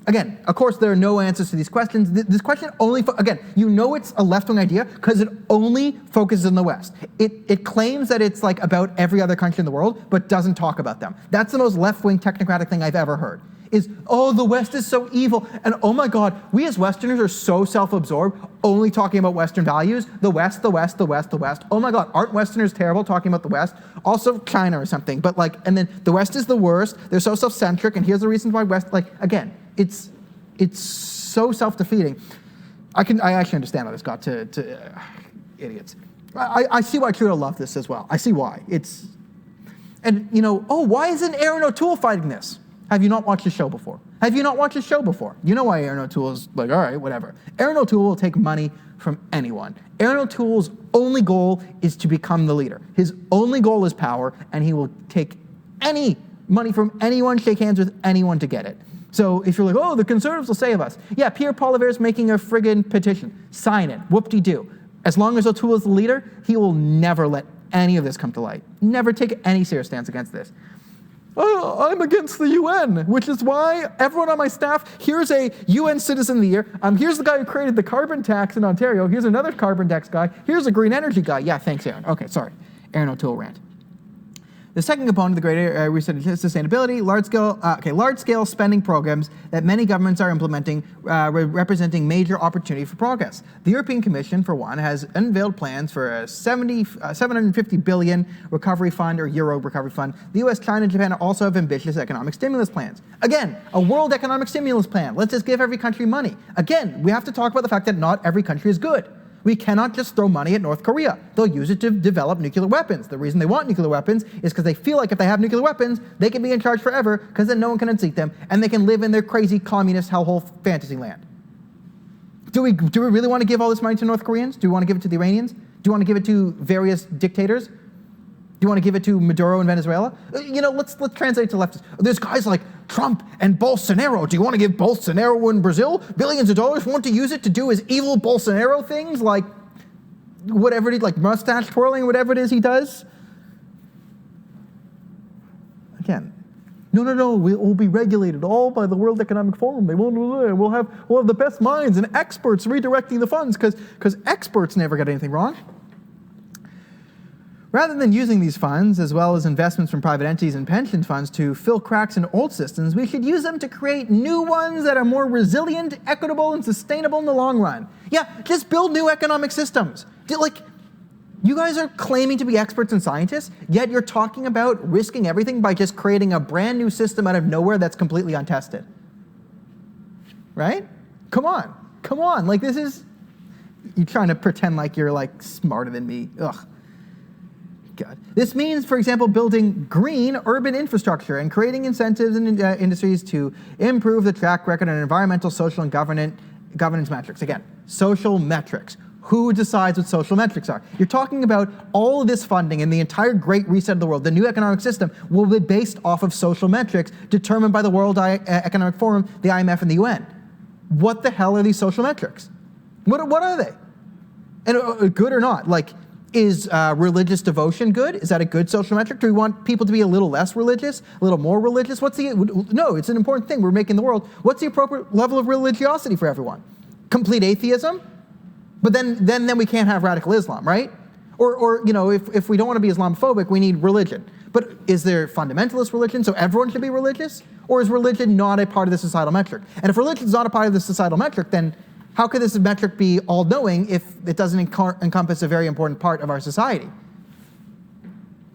Again, of course, there are no answers to these questions. This question only, again, it's a left-wing idea because it only focuses on the West. It claims that it's like about every other country in the world, but doesn't talk about them. That's the most left-wing technocratic thing I've ever heard. Is, oh, the West is so evil. And oh my God, we as Westerners are so self-absorbed, only talking about Western values. The West, the West, the West, the West. Oh my God, aren't Westerners terrible talking about the West? Also China or something. But and then the West is the worst. They're so self-centric, and here's the reasons why West, again, it's so self-defeating. I actually understand how this got to idiots. I see why Trudeau loved this as well. I see why. Why isn't Aaron O'Toole fighting this? Have you not watched the show before? Have you not watched the show before? You know why Aaron O'Toole is like, all right, whatever. Aaron O'Toole will take money from anyone. Aaron O'Toole's only goal is to become the leader. His only goal is power, and he will take any money from anyone, shake hands with anyone to get it. So if you're like, oh, the Conservatives will save us. Yeah, Pierre Poilievre's making a friggin' petition. Sign it. Whoop-de-doo. As long as O'Toole is the leader, he will never let any of this come to light. Never take any serious stance against this. Oh, I'm against the UN, which is why everyone on my staff, here's a UN Citizen of the Year. Here's the guy who created the carbon tax in Ontario. Here's another carbon tax guy. Here's a green energy guy. Yeah, thanks, Aaron. Okay, sorry. Aaron O'Toole rant. The second component of the greater reset is sustainability, large-scale spending programs that many governments are implementing, representing major opportunity for progress. The European Commission, for one, has unveiled plans for a 750 billion recovery fund or euro recovery fund. The US, China, and Japan also have ambitious economic stimulus plans. Again, a world economic stimulus plan. Let's just give every country money. Again, we have to talk about the fact that not every country is good. We cannot just throw money at North Korea. They'll use it to develop nuclear weapons. The reason they want nuclear weapons is because they feel like if they have nuclear weapons, they can be in charge forever because then no one can unseat them and they can live in their crazy communist hellhole fantasy land. Do we really want to give all this money to North Koreans? Do we want to give it to the Iranians? Do you want to give it to various dictators? Do you want to give it to Maduro in Venezuela? Let's translate to leftists. There's guys like Trump and Bolsonaro. Do you want to give Bolsonaro in Brazil billions of dollars? Want to use it to do his evil Bolsonaro things, like whatever it is, like mustache twirling, whatever it is he does? Again, no. We'll be regulated all by the World Economic Forum. We'll have the best minds and experts redirecting the funds because experts never get anything wrong. Rather than using these funds, as well as investments from private entities and pension funds to fill cracks in old systems, we should use them to create new ones that are more resilient, equitable, and sustainable in the long run. Yeah, just build new economic systems. You guys are claiming to be experts and scientists, yet you're talking about risking everything by just creating a brand new system out of nowhere that's completely untested. Right? Come on. Like, this is... You're trying to pretend like you're, like, smarter than me. Ugh. God. This means, for example, building green urban infrastructure and creating incentives in industries to improve the track record on environmental, social, and governance metrics. Again, social metrics. Who decides what social metrics are? You're talking about all of this funding and the entire great reset of the world. The new economic system will be based off of social metrics determined by the World Economic Forum, the IMF, and the UN. What the hell are these social metrics? What are they? And good or not? Like, is religious devotion good? Is that a good social metric? Do we want people to be a little less religious, a little more religious? No, it's an important thing. We're making the world. What's the appropriate level of religiosity for everyone? Complete atheism? But then we can't have radical Islam, right? Or if we don't want to be Islamophobic, we need religion. But is there fundamentalist religion, so everyone should be religious? Or is religion not a part of the societal metric? And if religion is not a part of the societal metric, then how could this metric be all-knowing if it doesn't encompass a very important part of our society?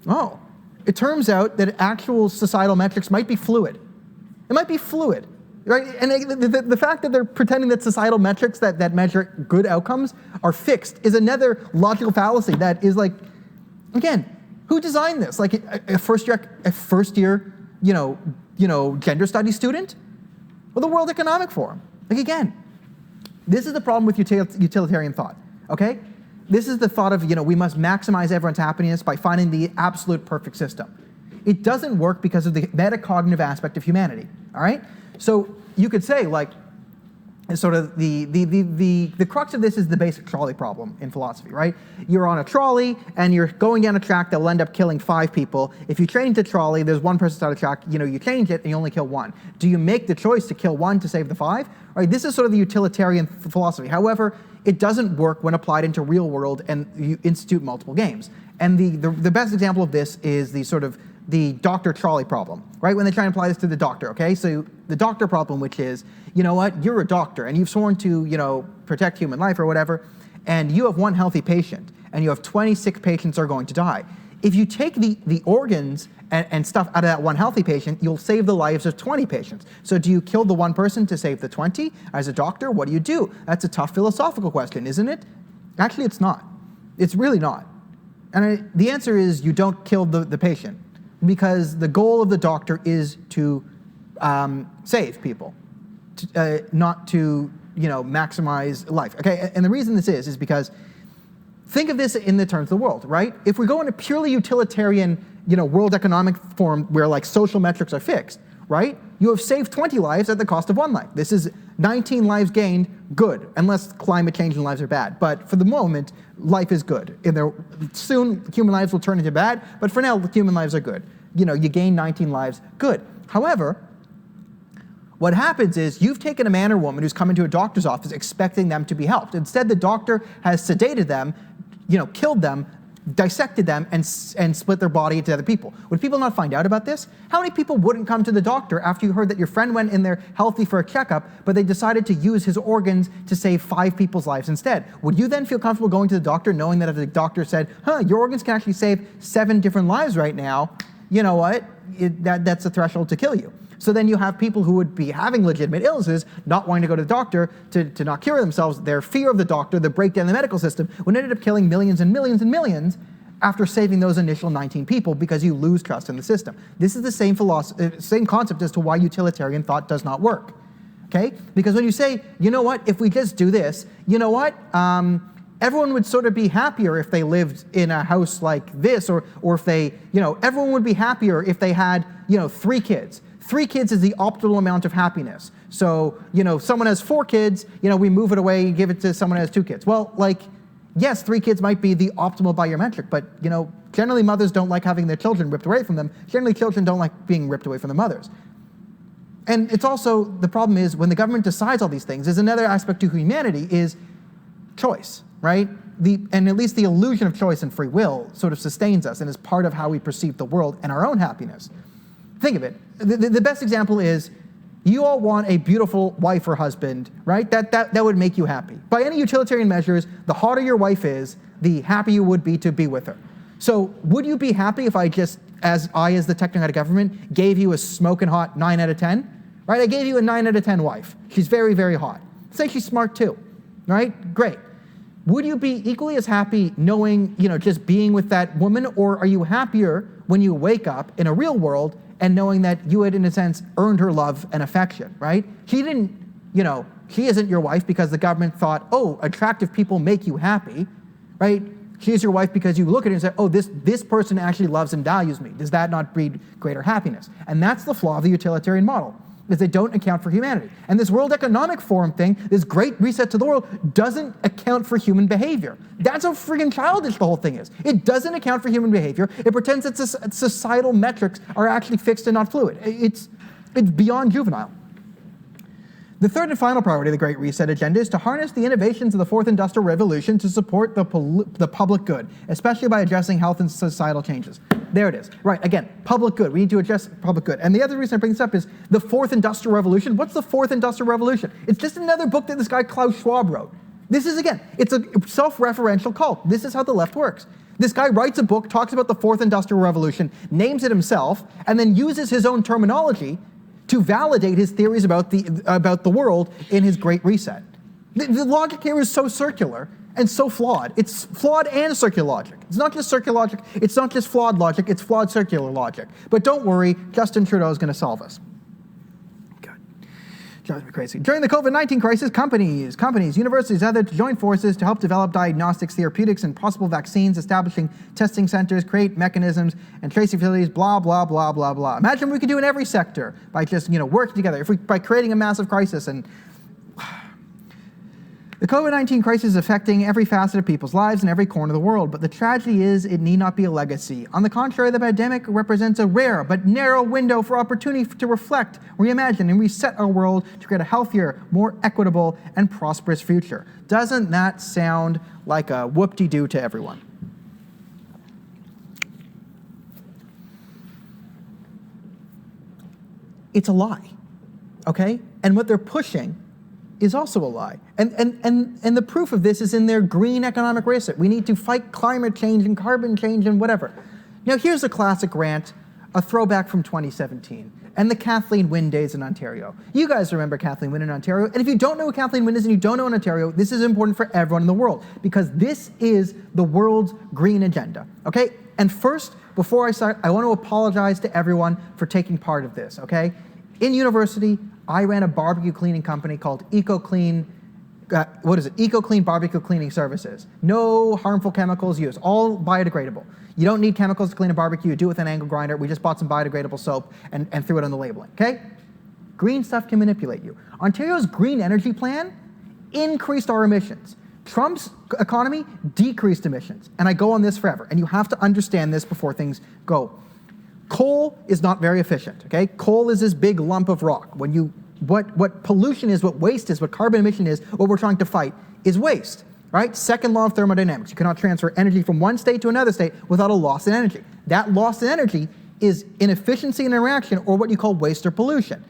Oh, it turns out that actual societal metrics might be fluid. It might be fluid, right? And the fact that they're pretending that societal metrics that measure good outcomes are fixed is another logical fallacy that is like, again, who designed this? Like a first year, gender studies student? Or the World Economic Forum? Like, again, this is the problem with utilitarian thought, okay? This is the thought of, we must maximize everyone's happiness by finding the absolute perfect system. It doesn't work because of the metacognitive aspect of humanity, all right? So you could say, like, sort of the crux of this is the basic trolley problem in philosophy, right? You're on a trolley and you're going down a track that will end up killing 5 people. If you change the trolley, there's one person on the track, you change it and you only kill 1. Do you make the choice to kill 1 to save the 5? Right? This is sort of the utilitarian philosophy. However, it doesn't work when applied into real world and you institute multiple games. And the best example of this is the doctor trolley problem, right? When they try and apply this to the doctor, okay? So the doctor problem, which is, you're a doctor and you've sworn to, protect human life or whatever, and you have 1 healthy patient and you have 26 patients are going to die. If you take the organs and stuff out of that 1 healthy patient, you'll save the lives of 20 patients. So do you kill the 1 person to save the 20? As a doctor, what do you do? That's a tough philosophical question, isn't it? Actually, it's not. It's really not. And the answer is you don't kill the patient, because the goal of the doctor is to save people, not to maximize life. Okay, and the reason this is because think of this in the terms of the world, right? If we go in a purely utilitarian, World Economic Forum where like social metrics are fixed, right? You have saved 20 lives at the cost of 1 life. This is 19 lives gained, good, unless climate change and lives are bad. But for the moment, life is good. Soon, human lives will turn into bad, but for now, human lives are good. You gain 19 lives, good. However, what happens is you've taken a man or woman who's come into a doctor's office expecting them to be helped. Instead, the doctor has sedated them, killed them, dissected them and split their body into other people. Would people not find out about this? How many people wouldn't come to the doctor after you heard that your friend went in there healthy for a checkup, but they decided to use his organs to save 5 people's lives instead? Would you then feel comfortable going to the doctor knowing that if the doctor said, your organs can actually save 7 different lives right now, you know what? That's a threshold to kill you. So then you have people who would be having legitimate illnesses, not wanting to go to the doctor to not cure themselves. Their fear of the doctor, the breakdown in the medical system, would end up killing millions and millions and millions after saving those initial 19 people because you lose trust in the system. This is the same same concept as to why utilitarian thought does not work. Okay? Because when you say, you know what, if we just do this, you know what, everyone would sort of be happier if they lived in a house like this, or if they, everyone would be happier if they had, 3 kids. 3 kids is the optimal amount of happiness. So, someone has 4 kids, we move it away and give it to someone who has 2 kids. Well, yes, 3 kids might be the optimal biometric, but, generally mothers don't like having their children ripped away from them. Generally, children don't like being ripped away from their mothers. And it's also, the problem is, when the government decides all these things, there's another aspect to humanity is choice, right? And at least the illusion of choice and free will sort of sustains us and is part of how we perceive the world and our own happiness. Think of it. The best example is, you all want a beautiful wife or husband, right? That would make you happy. By any utilitarian measures, the hotter your wife is, the happier you would be to be with her. So would you be happy if I just, as the technocratic government, gave you a smoking hot 9 out of 10? Right? I gave you a 9 out of 10 wife. She's very, very hot. Say she's smart too, right? Great. Would you be equally as happy knowing, just being with that woman, or are you happier when you wake up in a real world and knowing that you had, in a sense, earned her love and affection, right? She didn't, she isn't your wife because the government thought, attractive people make you happy, right? She is your wife because you look at her and say, this person actually loves and values me. Does that not breed greater happiness? And that's the flaw of the utilitarian model, is they don't account for humanity. And this World Economic Forum thing, this great reset to the world, doesn't account for human behavior. That's how friggin' childish the whole thing is. It doesn't account for human behavior. It pretends that societal metrics are actually fixed and not fluid. It's beyond juvenile. The third and final priority of the Great Reset agenda is to harness the innovations of the Fourth Industrial Revolution to support the public good, especially by addressing health and societal changes. There it is. Right, again, public good. We need to address public good. And the other reason I bring this up is the Fourth Industrial Revolution. What's the Fourth Industrial Revolution? It's just another book that this guy Klaus Schwab wrote. This is, again, it's a self-referential cult. This is how the left works. This guy writes a book, talks about the Fourth Industrial Revolution, names it himself, and then uses his own terminology to validate his theories about the world in his Great Reset. The logic here is so circular and so flawed. It's flawed and circular logic. It's not just circular logic, it's not just flawed logic, it's flawed circular logic. But don't worry, Justin Trudeau is going to solve us. God, drives me crazy. During the COVID-19 crisis, companies, universities, others joined forces to help develop diagnostics, therapeutics, and possible vaccines, establishing testing centers, create mechanisms, and trace facilities, blah, blah, blah, blah, blah. Imagine what we could do in every sector by just, working together, by creating a massive crisis. And the COVID-19 crisis is affecting every facet of people's lives in every corner of the world, but the tragedy is it need not be a legacy. On the contrary, the pandemic represents a rare but narrow window for opportunity to reflect, reimagine, and reset our world to create a healthier, more equitable, and prosperous future. Doesn't that sound like a whoop-de-doo to everyone? It's a lie, okay? And what they're pushing is also a lie. And the proof of this is in their green economic reset. We need to fight climate change and carbon change and whatever. Now here's a classic rant, a throwback from 2017, and the Kathleen Wynne days in Ontario. You guys remember Kathleen Wynne in Ontario, and if you don't know what Kathleen Wynne is and you don't know in Ontario, this is important for everyone in the world, because this is the world's green agenda, okay? And first, before I start, I want to apologize to everyone for taking part of this, okay? In university, I ran a barbecue cleaning company called EcoClean, EcoClean Barbecue Cleaning Services. No harmful chemicals used, all biodegradable. You don't need chemicals to clean a barbecue, you do it with an angle grinder. We just bought some biodegradable soap and threw it on the labeling, okay? Green stuff can manipulate you. Ontario's green energy plan increased our emissions. Trump's economy decreased emissions. And I go on this forever, and you have to understand this before things go. Coal is not very efficient, okay? Coal is this big lump of rock. What pollution is, what waste is, what carbon emission is, what we're trying to fight is waste. right? Second law of thermodynamics. You cannot transfer energy from one state to another state without a loss in energy. That loss in energy is inefficiency in a reaction, or what you call waste or pollution.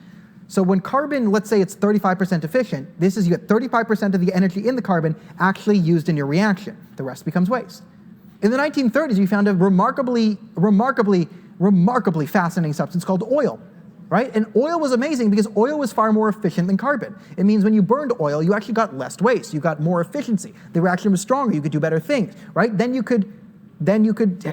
So when carbon, let's say it's 35% efficient, this is you get 35% of the energy in the carbon actually used in your reaction. The rest becomes waste. In the 1930s, we found a remarkably fascinating substance called oil, right? And oil was amazing because oil was far more efficient than carbon. It means when you burned oil, you actually got less waste. You got more efficiency. The reaction was stronger. You could do better things, right? Then you could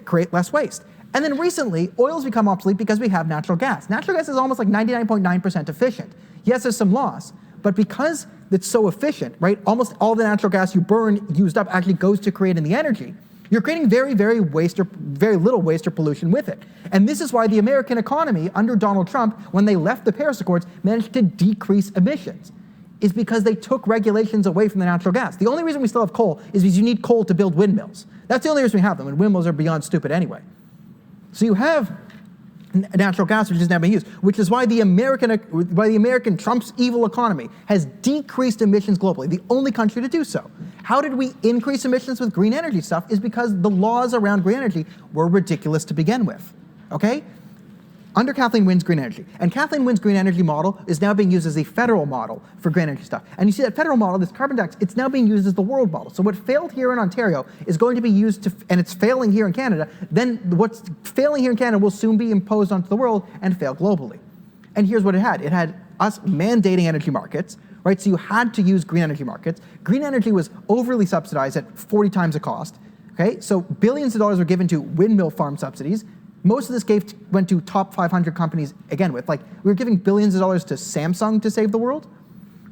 create less waste. And then recently, oil's become obsolete because we have natural gas. Natural gas is almost like 99.9% efficient. Yes, there's some loss, but because it's so efficient, right? Almost all the natural gas you burn used up actually goes to creating the energy. You're creating very little waste or pollution with it. And this is why the American economy under Donald Trump, when they left the Paris Accords, managed to decrease emissions. Is because they took regulations away from the natural gas. The only reason we still have coal is because you need coal to build windmills. That's the only reason we have them, and windmills are beyond stupid anyway. So you have natural gas, which is now being used, which is why the American Trump's evil economy has decreased emissions globally, the only country to do so. How did we increase emissions with green energy stuff? Is because the laws around green energy were ridiculous to begin with, okay? Under Kathleen Wynne's green energy. And Kathleen Wynne's green energy model is now being used as a federal model for green energy stuff. And you see that federal model, this carbon tax, it's now being used as the world model. So what failed here in Ontario is going to be used to, and it's failing here in Canada, then what's failing here in Canada will soon be imposed onto the world and fail globally. And here's what it had. It had us mandating energy markets, right? So you had to use green energy markets. Green energy was overly subsidized at 40 times the cost, okay? So billions of dollars were given to windmill farm subsidies. Most of this went to top 500 companies, again, we were giving billions of dollars to Samsung to save the world,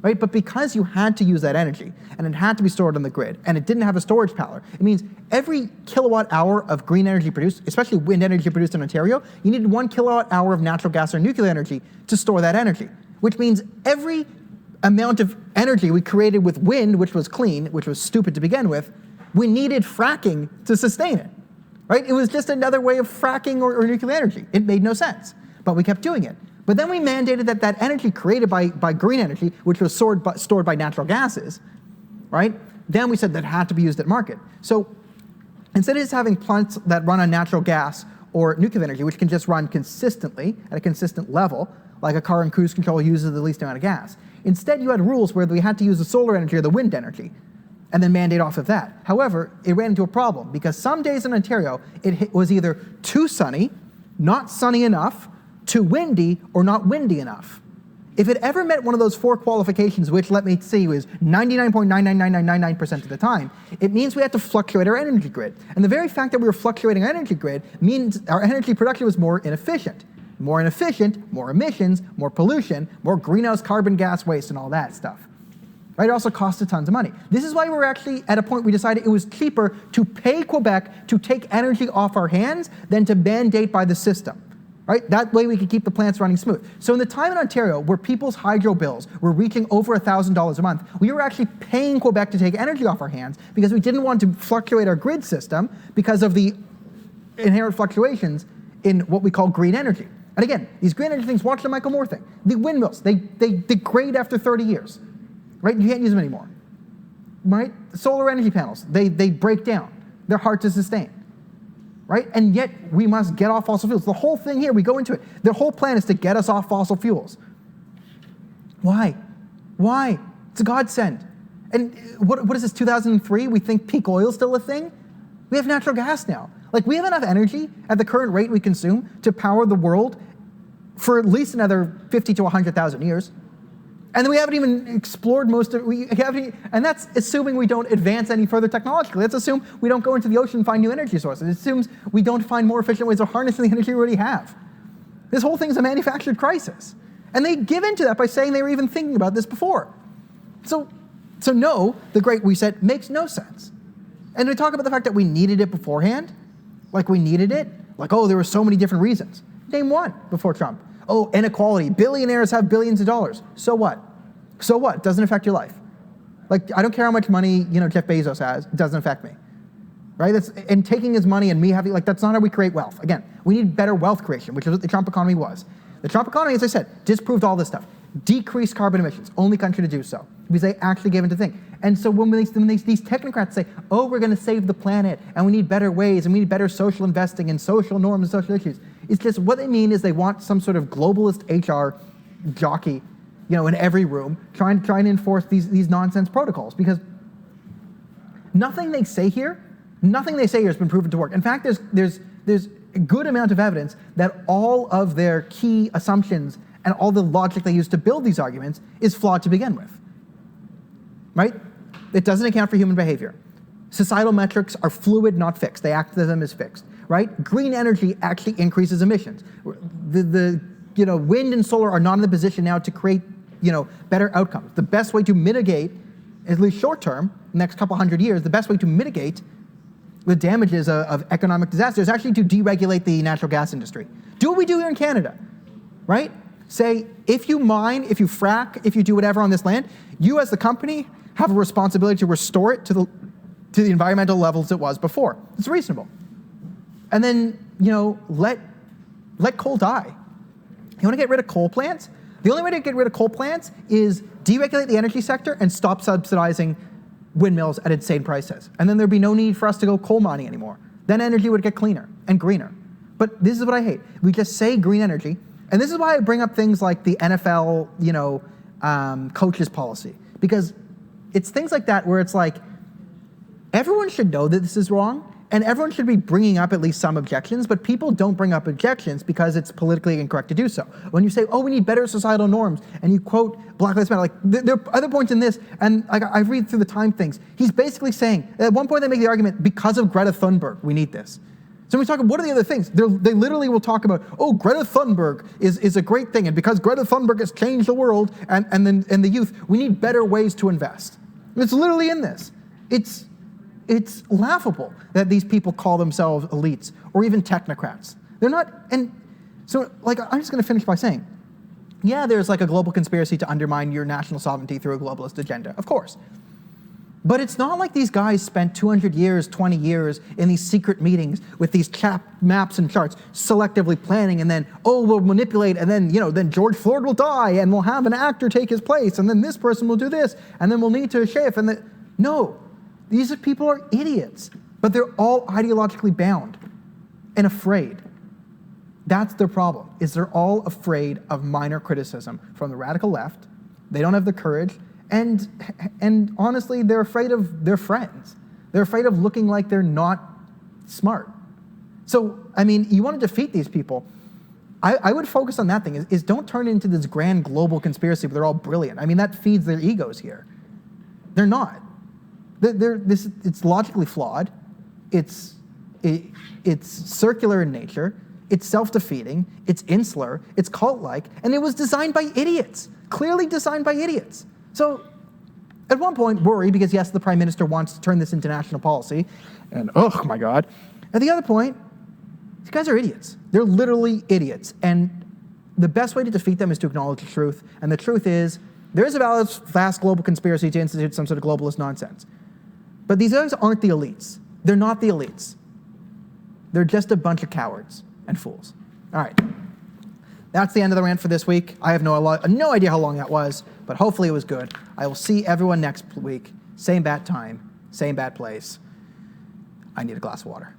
right? But because you had to use that energy, and it had to be stored on the grid, and it didn't have a storage power, it means every kilowatt hour of green energy produced, especially wind energy produced in Ontario, you needed 1 kilowatt hour of natural gas or nuclear energy to store that energy, which means every amount of energy we created with wind, which was clean, which was stupid to begin with, we needed fracking to sustain it. Right? It was just another way of fracking or nuclear energy. It made no sense, but we kept doing it. But then we mandated that energy created by green energy, which was stored by natural gases, right? Then we said that had to be used at market. So instead of just having plants that run on natural gas or nuclear energy, which can just run consistently at a consistent level, like a car in cruise control uses the least amount of gas, instead you had rules where we had to use the solar energy or the wind energy, and then mandate off of that. However, it ran into a problem because some days in Ontario, it was either too sunny, not sunny enough, too windy, or not windy enough. If it ever met one of those 4 qualifications, which let me see was 99.999999% of the time, it means we had to fluctuate our energy grid. And the very fact that we were fluctuating our energy grid means our energy production was more inefficient. More inefficient, more emissions, more pollution, more greenhouse carbon gas waste and all that stuff. Right? It also costed tons of money. This is why we're actually at a point we decided it was cheaper to pay Quebec to take energy off our hands than to mandate by the system. Right? That way we could keep the plants running smooth. So in the time in Ontario where people's hydro bills were reaching over $1,000 a month, we were actually paying Quebec to take energy off our hands because we didn't want to fluctuate our grid system because of the inherent fluctuations in what we call green energy. And again, these green energy things, watch the Michael Moore thing. The windmills, they degrade after 30 years. Right? You can't use them anymore. Right? The solar energy panels, they break down. They're hard to sustain. Right? And yet we must get off fossil fuels. The whole thing here, we go into it. The whole plan is to get us off fossil fuels. Why? Why? It's a godsend. And what is this, 2003? We think peak oil is still a thing? We have natural gas now. Like, we have enough energy at the current rate we consume to power the world for at least another 50 to 100,000 years. And then we haven't even explored most of it. And that's assuming we don't advance any further technologically. Let's assume we don't go into the ocean and find new energy sources. It assumes we don't find more efficient ways of harnessing the energy we already have. This whole thing is a manufactured crisis. And they give into that by saying they were even thinking about this before. So no, the Great Reset makes no sense. And we talk about the fact that we needed it beforehand, like we needed it, like, oh, there were so many different reasons. Name one before Trump. Oh, inequality. Billionaires have billions of dollars. So what? So what? It doesn't affect your life. Like, I don't care how much money, Jeff Bezos has. It doesn't affect me. Right? And taking his money and me having, that's not how we create wealth. Again, we need better wealth creation, which is what the Trump economy was. The Trump economy, as I said, disproved all this stuff. Decreased carbon emissions. Only country to do so. Because they actually gave into the thing. And so when these technocrats say, oh, we're going to save the planet, and we need better ways, and we need better social investing and social norms and social issues, it's just what they mean is they want some sort of globalist HR jockey, in every room, trying to enforce these nonsense protocols, because nothing they say here has been proven to work. In fact, there's a good amount of evidence that all of their key assumptions and all the logic they use to build these arguments is flawed to begin with, right? It doesn't account for human behavior. Societal metrics are fluid, not fixed. They act as them as fixed, right? Green energy actually increases emissions. The wind and solar are not in the position now to create, better outcomes. The best way to mitigate, at least short term, next couple hundred years, the best way to mitigate the damages of economic disaster is actually to deregulate the natural gas industry. Do what we do here in Canada, right? Say, if you mine, if you frack, if you do whatever on this land, you as the company have a responsibility to restore it to the environmental levels it was before. It's reasonable. And then, let coal die. You want to get rid of coal plants? The only way to get rid of coal plants is deregulate the energy sector and stop subsidizing windmills at insane prices. And then there'd be no need for us to go coal mining anymore. Then energy would get cleaner and greener. But this is what I hate. We just say green energy, and this is why I bring up things like the NFL, coaches policy, because it's things like that where it's like, everyone should know that this is wrong, and everyone should be bringing up at least some objections, but people don't bring up objections because it's politically incorrect to do so. When you say, oh, we need better societal norms, and you quote Black Lives Matter, like, there are other points in this, and I read through the Time things, he's basically saying, at one point they make the argument, because of Greta Thunberg, we need this. So when we talk about what are the other things, they literally will talk about, oh, Greta Thunberg is a great thing, and because Greta Thunberg has changed the world and the youth, we need better ways to invest. It's literally in this. It's laughable that these people call themselves elites or even technocrats. They're not, and so I'm just going to finish by saying, yeah, there's a global conspiracy to undermine your national sovereignty through a globalist agenda, of course. But it's not like these guys spent 200 years, 20 years in these secret meetings with these maps and charts, selectively planning, and then, we'll manipulate, and then, then George Floyd will die, and we'll have an actor take his place, and then this person will do this, and then we'll need to shift, and then, no. These people are idiots, but they're all ideologically bound and afraid. That's their problem, is they're all afraid of minor criticism from the radical left. They don't have the courage, and honestly, they're afraid of their friends. They're afraid of looking like they're not smart. So, you want to defeat these people, I would focus on that thing, is don't turn it into this grand global conspiracy where they're all brilliant. That feeds their egos here. They're not. It's logically flawed. It's circular in nature. It's self-defeating. It's insular. It's cult-like, and it was designed by idiots. Clearly designed by idiots. So, at one point, worry because yes, the Prime Minister wants to turn this into national policy, and oh my God. At the other point, these guys are idiots. They're literally idiots, and the best way to defeat them is to acknowledge the truth. And the truth is, there is a vast global conspiracy to institute some sort of globalist nonsense. But these guys aren't the elites. They're not the elites. They're just a bunch of cowards and fools. All right. That's the end of the rant for this week. I have no idea how long that was, but hopefully it was good. I will see everyone next week. Same bat time, same bat place. I need a glass of water.